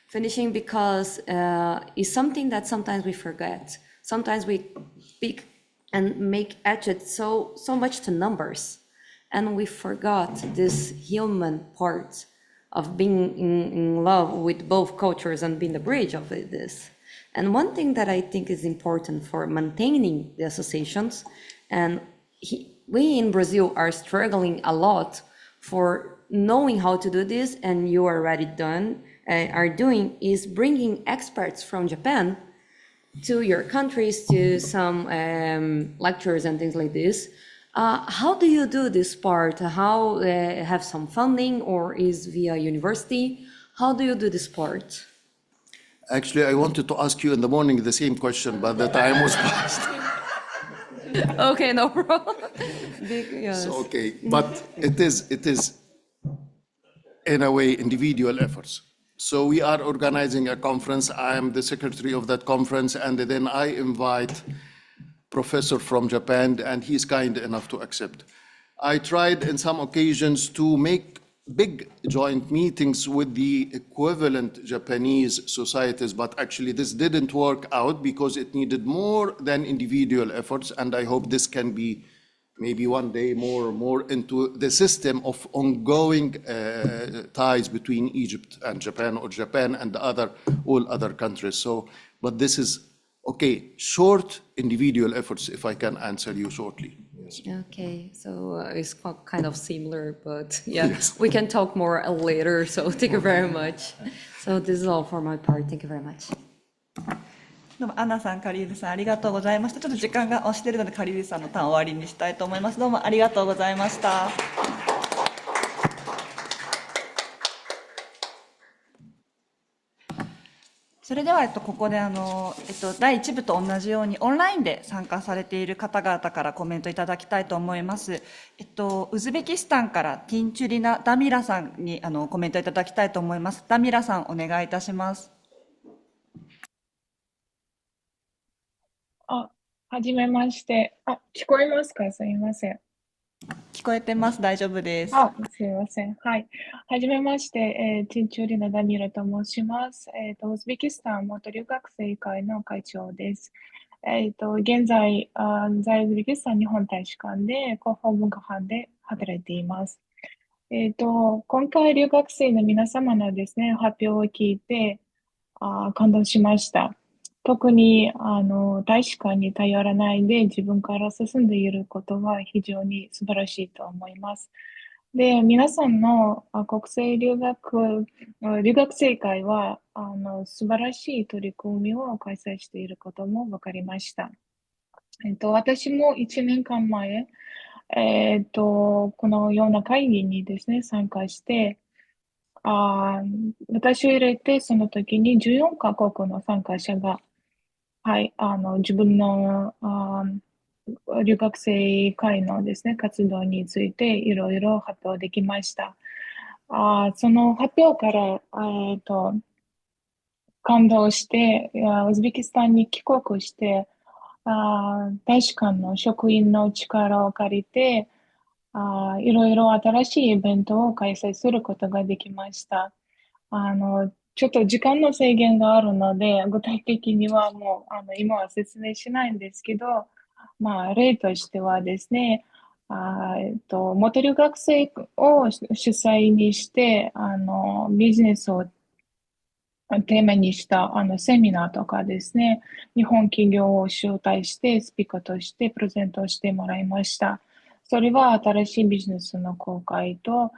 finishing, because it's something that sometimes we forget. Sometimes we speak and make etched so much to numbers, and we forgot this human part of being in love with both cultures and being the bridge of this. And one thing that I think is important for maintaining the associations, and we in Brazil are struggling a lot for knowing how to do this, and you are already are doing, is bringing experts from Japan to your countries, to some lectures and things like this. How do you do this part? How have some funding, or is via university? How do you do this part? Actually, I wanted to ask you in the morning the same question, but the time was past. Okay, no problem. Yes. So, okay, but it is in a way individual efforts. So we are organizing a conference. I am the secretary of that conference, and then I invite professor from Japan, and he's kind enough to accept. I tried in some occasions to make big joint meetings with the equivalent Japanese societies, but actually this didn't work out because it needed more than individual efforts, and I hope this can be maybe one day more into the system of ongoing ties between Egypt and Japan, or Japan and all other countries. So, but this is, okay, short individual efforts, if I can answer you shortly. Yes. Okay, so it's kind of similar, but yeah, yes. We can talk more later, so thank you very much. So this is all for my part. Thank you very much. どうもアンナさん、カリールさんありがとうございました。ちょっと時間が押しているのでカリールさんのターン終わりにしたいと思います。どうもありがとうございました。それでは、ここで第1部と同じようにオンラインで参加されている方々からコメントいただきたいと思います。ウズベキスタンからティンチュリナ・ダミラさんにコメントいただきたいと思います。ダミラさん、お願いいたします。はじめまして。聞こえますか？すみません。聞こえてます。大丈夫です。すみません。はい。はじめまして、ティンチュリナ・ダミラと申します。ウズベキスタン元留学生会の会長です。現在、在ウズベキスタン日本大使館で広報文化班で働いています。今回留学生の皆様のですね、発表を聞いて、感動しました。特に、大使館に頼らないで自分から進んでいることは非常に素晴らしいと思います。で、皆さんの国際留学生会は、素晴らしい取り組みを開催していることも分かりました。私も1年間前、このような会議にですね、参加して、私を入れて、その時に14カ国の参加者が、はい、自分の留学生会のですね、活動についていろいろ発表できました。その発表から、感動して、ウズベキスタンに帰国して、大使館の職員の力を借りて、いろいろ新しいイベントを開催することができました。ちょっと時間の制限があるので、具体的にはもう、今は説明しないんですけど、例としてはですね、元留学生を主催にして、ビジネスをテーマにしたセミナーとかですね、日本企業を招待してスピーカーとしてプレゼントしてもらいました。それは新しいビジネスの公開と、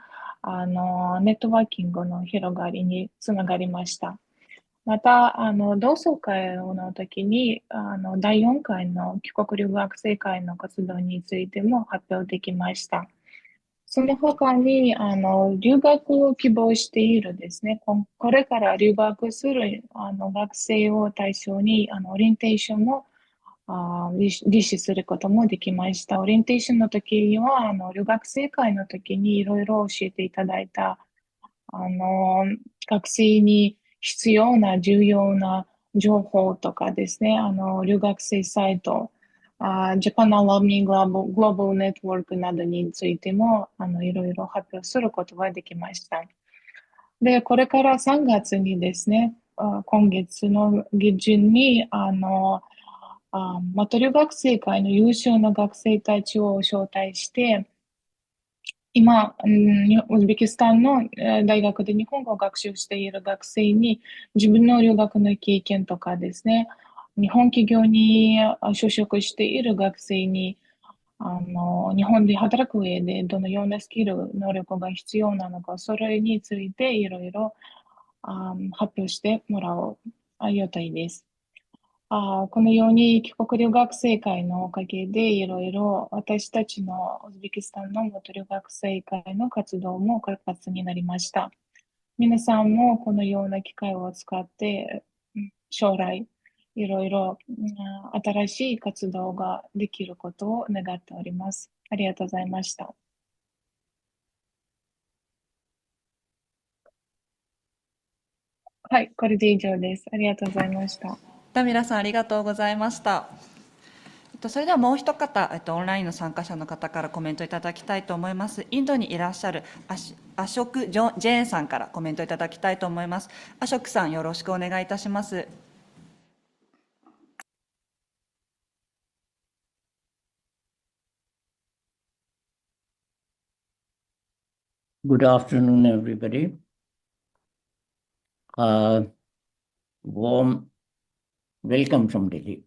ネットワーキングの広がりにつながりました。また、同窓会の時に、第4回の帰国留学生会の活動についても発表できました。その他に、留学を希望しているですね、これから留学する学生を対象に、オリエンテーションを実施することもできました。オリエンテーションの時には、留学生会の時にいろいろ教えていただいた、学生に必要な重要な情報とかですね、留学生サイト、Japan Alumni Global Network などについても、いろいろ発表することができました。で、これから3月にですね、今月の下旬に、元留学生会の優秀な学生たちを招待して、今、ウズベキスタンの大学で日本語を学習している学生に自分の留学の経験とかですね、日本企業に就職している学生に、日本で働く上でどのようなスキル、能力が必要なのか、それについていろいろ発表してもらおう予定です。このように帰国留学生会のおかげでいろいろ私たちのウズベキスタンの元留学生会の活動も活発になりました。皆さんもこのような機会を使って将来いろいろ新しい活動ができることを願っております。ありがとうございました。はい、これで以上です。ありがとうございました。ダミラさん、ありがとうございました。それではもう一方、オンラインの参加者の方からコメントいただきたいと思います。インドにいらっしゃるアショク・ジェーンさんからコメントいただきたいと思います。アショクさん、よろしくお願いいたします。Good afternoon, everybody. Warm welcome from Delhi.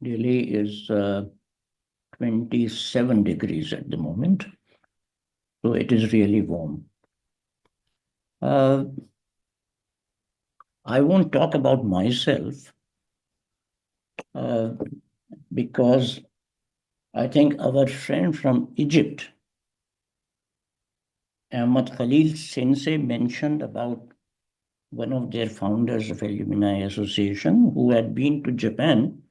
Delhi is 27 degrees at the moment, so it is really warm. I won't talk about myself because I think our friend from Egypt, Ahmad Khalil Sensei, mentioned about one of their founders of Alumni Association, who had been to Japan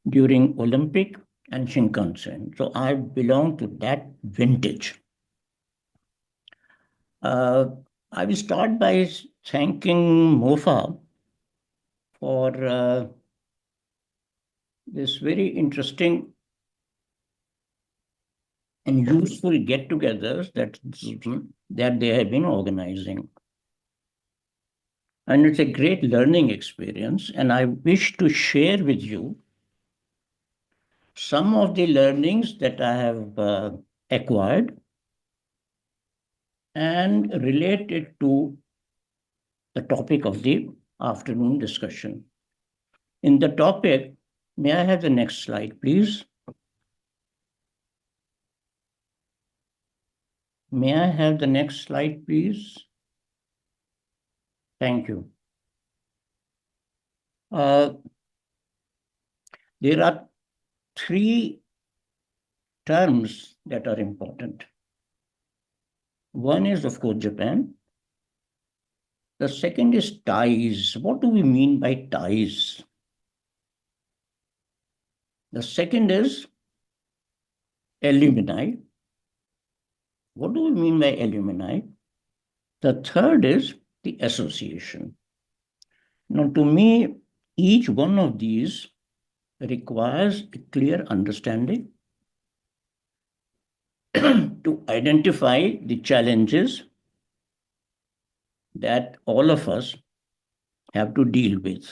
during Olympic and Shinkansen. So I belong to that vintage. I will start by thanking MOFA for this very interesting and useful get-togethers that they have been organizing. And it's a great learning experience, and I wish to share with you some of the learnings that I have acquired and relate it to the topic of the afternoon discussion. In the topic, may I have the next slide, please? May I have the next slide, please? Thank you. There are three terms that are important. One is, of course, Japan. The second is ties. What do we mean by ties? The second is alumni. What do we mean by alumni? The third is the association. Now, to me, each one of these requires a clear understanding to identify the challenges that all of us have to deal with.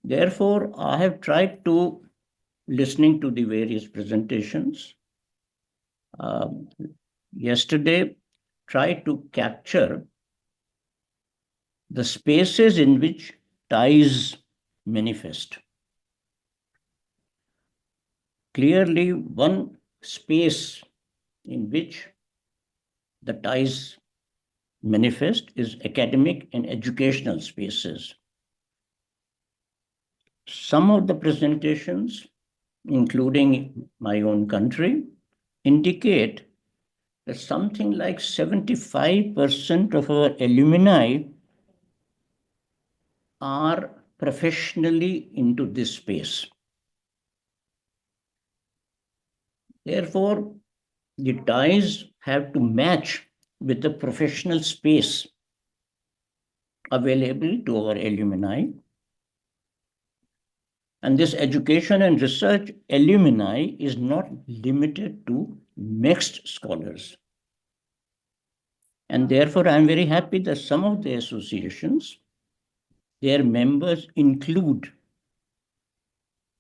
Therefore, I have tried to, listening to the various presentations, yesterday, try to capture the spaces in which ties manifest. Clearly, one space in which the ties manifest is academic and educational spaces. Some of the presentations, including my own country, indicate that something like 75% of our alumni are professionally into this space. Therefore, the ties have to match with the professional space available to our alumni. And this education and research alumni is not limited to mixed scholars. And therefore, I'm very happy that some of the associations, their members include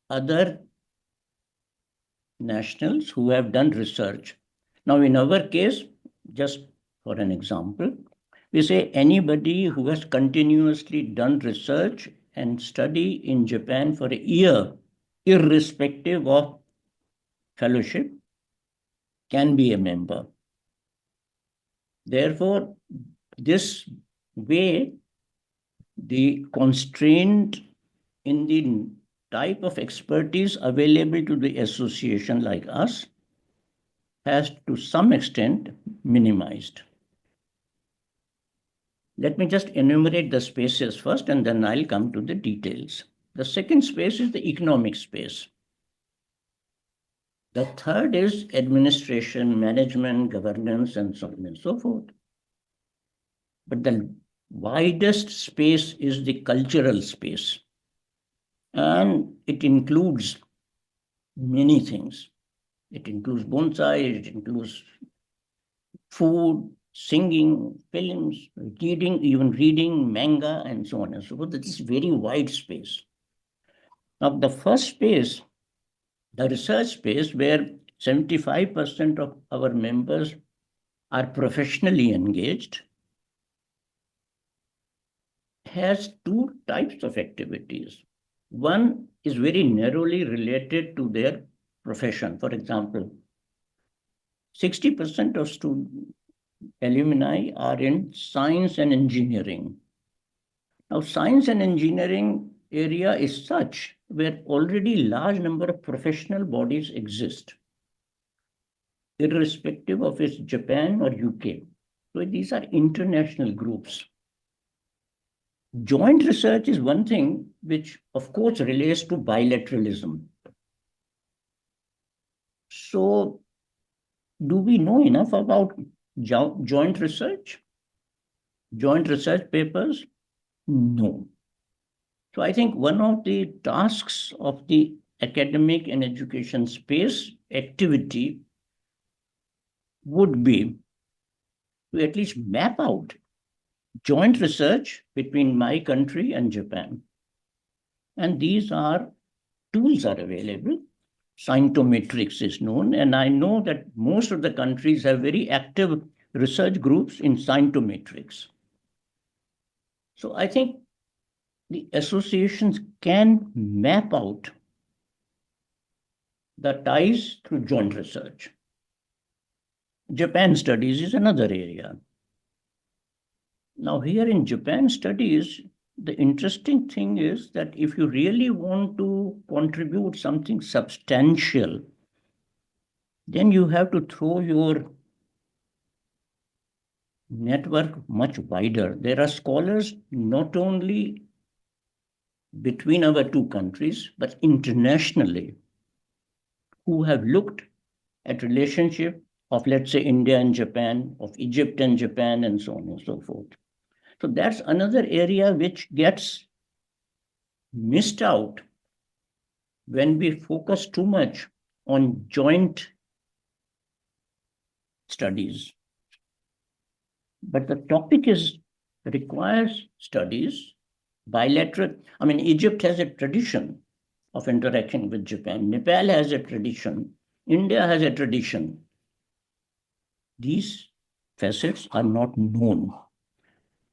other nationals who have done research. Now, in our case, just for an example, we say anybody who has continuously done research and study in Japan for a year, irrespective of fellowship, can be a member. Therefore, this way, the constraint in the type of expertise available to the association like us has to some extent minimized. Let me just enumerate the spaces first, and then I'll come to the details. The second space is the economic space. The third is administration, management, governance, and so on and so forth. But the widest space is the cultural space. And it includes many things. It includes bonsai, it includes food, singing, films, reading, even reading manga, and so on and so forth. This is very wide space. Now, the first space, the research space, where 75% of our members are professionally engaged, has two types of activities. One is very narrowly related to their profession. For example, 60% of alumni are in science and engineering. Now, science and engineering area is such where already large number of professional bodies exist, irrespective of it's Japan or UK. So these are international groups. joint research is one thing which, of course, relates to bilateralism. So, do we know enough about joint research? Joint research papers? No. So I think one of the tasks of the academic and education space activity would be to at least map out joint research between my country and Japan. And these tools are available. Scientometrics is known, and I know that most of the countries have very active research groups in scientometrics. So I think the associations can map out the ties through joint research. Japan studies is another area. Now, here in Japan studies, the interesting thing is that if you really want to contribute something substantial, then you have to throw your network much wider. There are scholars not only between our two countries, but internationally, who have looked at relationship of, let's say, India and Japan, of Egypt and Japan, and so on and so forth. So that's another area which gets missed out when we focus too much on joint studies. But the topic requires studies, bilateral. I mean, Egypt has a tradition of interaction with Japan. Nepal has a tradition. India has a tradition. These facets are not known.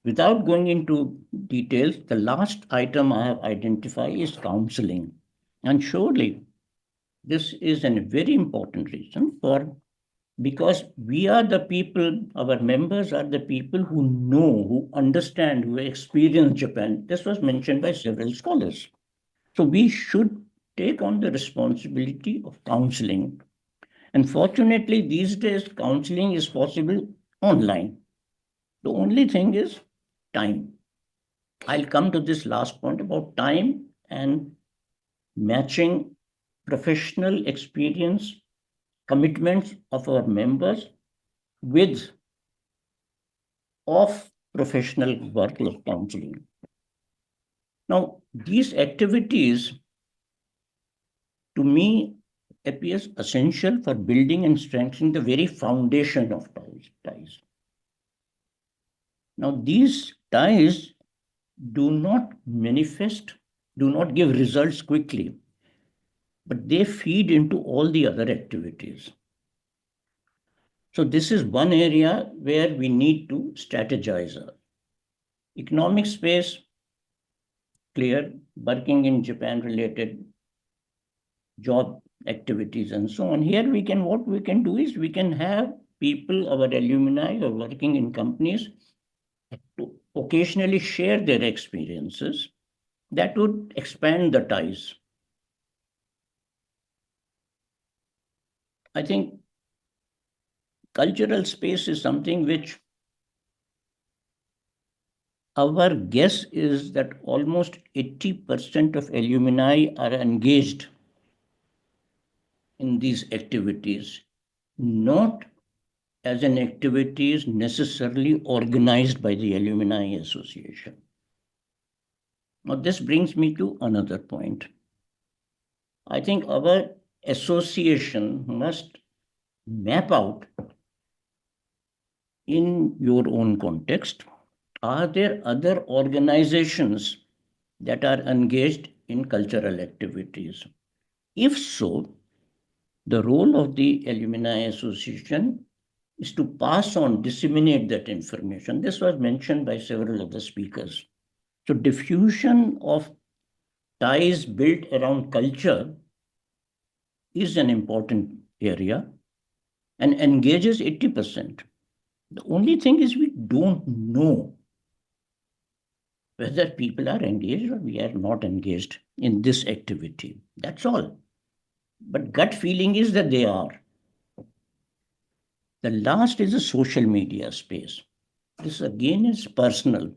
Without going into details, the last item I have identified is counseling. And surely this is a very important reason because we are the people, our members are the people who know, who understand, who experience Japan. This was mentioned by several scholars. So we should take on the responsibility of counseling. And fortunately, these days, counseling is possible online. The only thing is time. I'll come to this last point about time and matching professional experience, commitments of our members with professional work of counseling. Now, these activities, to me, appears essential for building and strengthening the very foundation of ties. Now, these ties do not manifest, do not give results quickly, but they feed into all the other activities. So this is one area where we need to strategize. Economic space, clear, working in Japan-related job activities and so on. Here what we can do is we can have people, our alumni who are working in companies, to occasionally share their experiences. That would expand the ties. I think cultural space is something which our guess is that almost 80% of alumni are engaged in these activities, not as an activities necessarily organized by the Alumni Association. Now, this brings me to another point. I think our association must map out in your own context, are there other organizations that are engaged in cultural activities? If so, the role of the Alumni Association is to pass on, disseminate that information. This was mentioned by several of the speakers. So diffusion of ties built around culture is an important area and engages 80%. The only thing is we don't know whether people are engaged or we are not engaged in this activity. That's all. But gut feeling is that they are. The last is the social media space. This again is personal.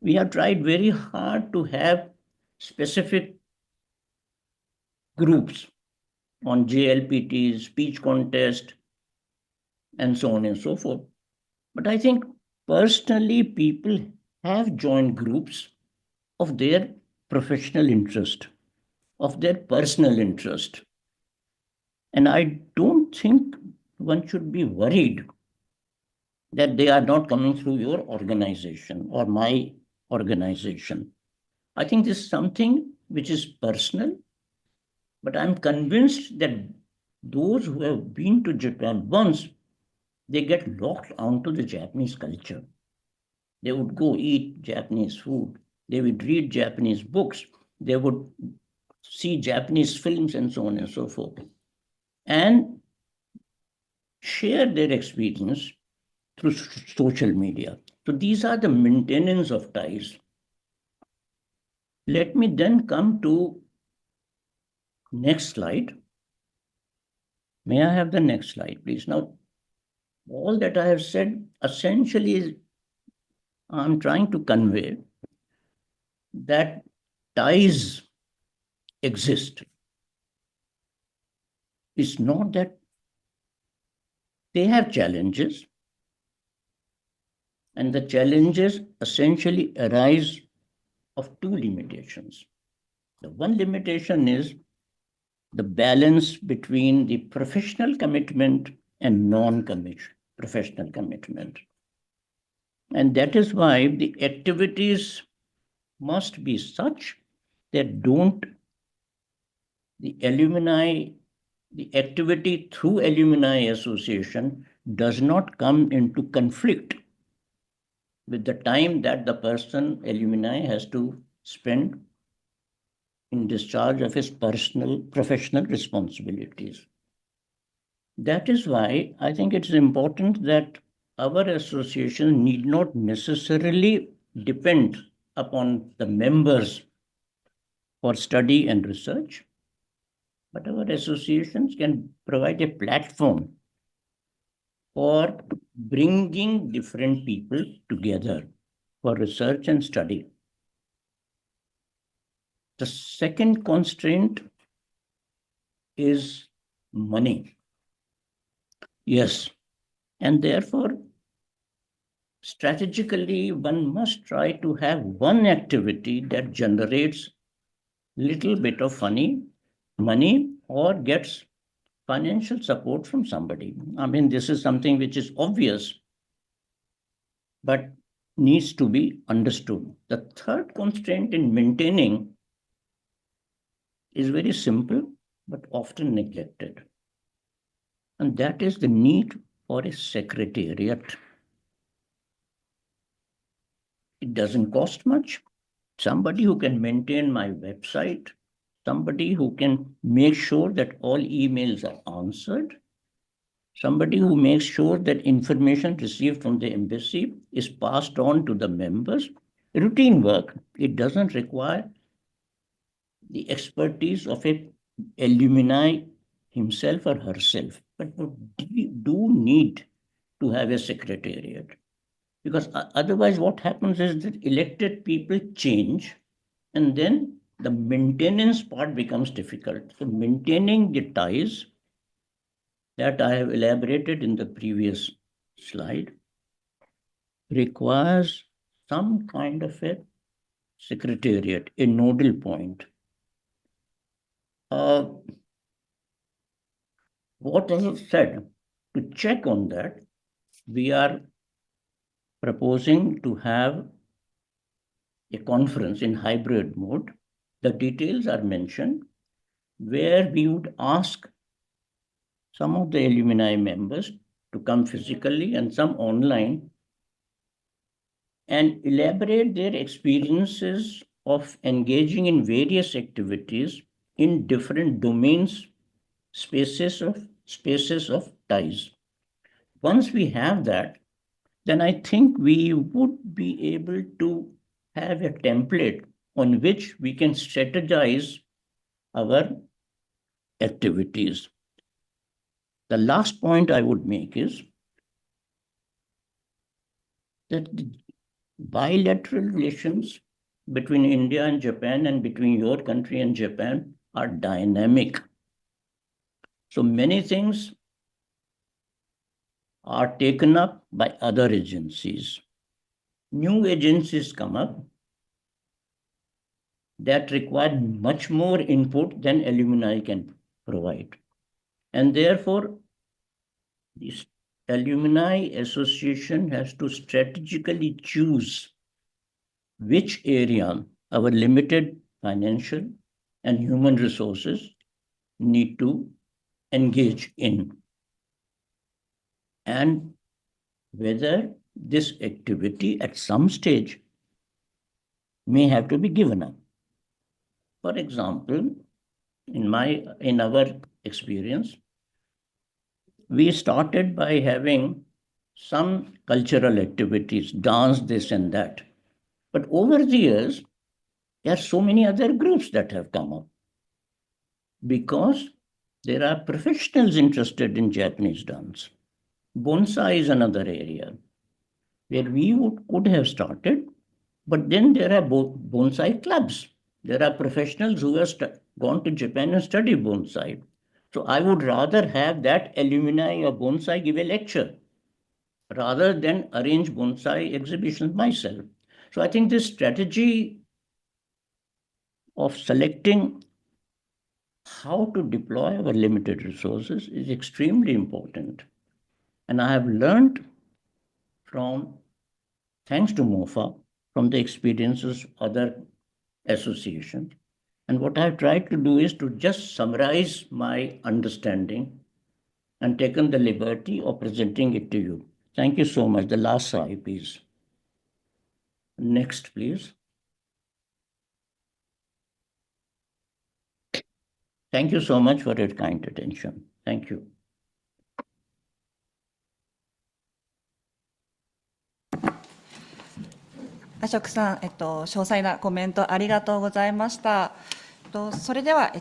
we have tried very hard to have specific groups on JLPT, speech contest, and so on and so forth. But I think personally, people have joined groups of their professional interest, of their personal interest. And I don't think one should be worried that they are not coming through your organization or my organization. I think this is something which is personal, but I'm convinced that those who have been to Japan once, they get locked onto the Japanese culture. They would go eat Japanese food. They would read Japanese books. They would see Japanese films and so on and so forth, and share their experience through social media. So these are the maintenance of ties. Let me then come to next slide. May I have the next slide, please? Now, all that I have said essentially is I'm trying to convey that ties exist. It's not that they have challenges, and the challenges essentially arise of two limitations. The one limitation is the balance between the professional commitment and non-professional commitment. And that is why the activities must be such that the activity through alumni association does not come into conflict with the time that the alumni has to spend in discharge of his professional responsibilities. That is why I think it's important that our association need not necessarily depend upon the members for study and research, but our associations can provide a platform for bringing different people together for research and study. The second constraint is money. Yes, and therefore, strategically, one must try to have one activity that generates little bit of money or gets financial support from somebody. I mean, this is something which is obvious, but needs to be understood. The third constraint in maintaining is very simple, but often neglected. And that is the need for a secretariat. It doesn't cost much. Somebody who can maintain my website, somebody who can make sure that all emails are answered, somebody who makes sure that information received from the embassy is passed on to the members. Routine work. It doesn't require the expertise of a alumni himself or herself, but we do need to have a secretariat. Because otherwise what happens is that elected people change, and then the maintenance part becomes difficult. So maintaining the ties that I have elaborated in the previous slide requires some kind of a secretariat, a nodal point. What I have said, to check on that, we are proposing to have a conference in hybrid mode. The details are mentioned, where we would ask some of the alumni members to come physically and some online and elaborate their experiences of engaging in various activities in different domains, spaces of ties. Once we have that, then I think we would be able to have a template on which we can strategize our activities. The last point I would make is that bilateral relations between India and Japan and between your country and Japan are dynamic. So many things are taken up by other agencies. New agencies come up that require much more input than alumni can provide. And therefore, this alumni association has to strategically choose which area our limited financial and human resources need to engage in, and whether this activity at some stage may have to be given up. For example, in our experience, we started by having some cultural activities, dance, this and that. But over the years, there are so many other groups that have come up because there are professionals interested in Japanese dance. Bonsai is another area where we could have started, but then there are bonsai clubs. There are professionals who have gone to Japan and studied bonsai. So I would rather have that alumni of bonsai give a lecture rather than arrange bonsai exhibitions myself. So I think this strategy of selecting how to deploy our limited resources is extremely important. And I have learned thanks to MOFA, from the experiences of other associations. And what I've tried to do is to just summarize my understanding and taken the liberty of presenting it to you. Thank you so much. The last slide, please. Next, please. Thank you so much for your kind attention. Thank you. アショクさん、詳細なコメントありがとうございました。それでは、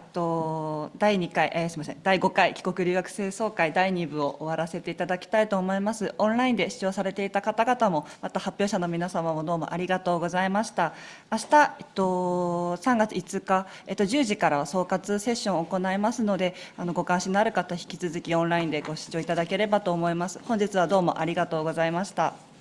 第2回、すみません、第5回帰国留学生総会第2部を終わらせていただきたいと思います。オンラインで視聴されていた方々も、また発表者の皆様もどうもありがとうございました。明日、3月5日、10時からは総括セッションを行いますので、ご関心のある方、引き続きオンラインでご視聴いただければと思います。本日はどうもありがとうございました。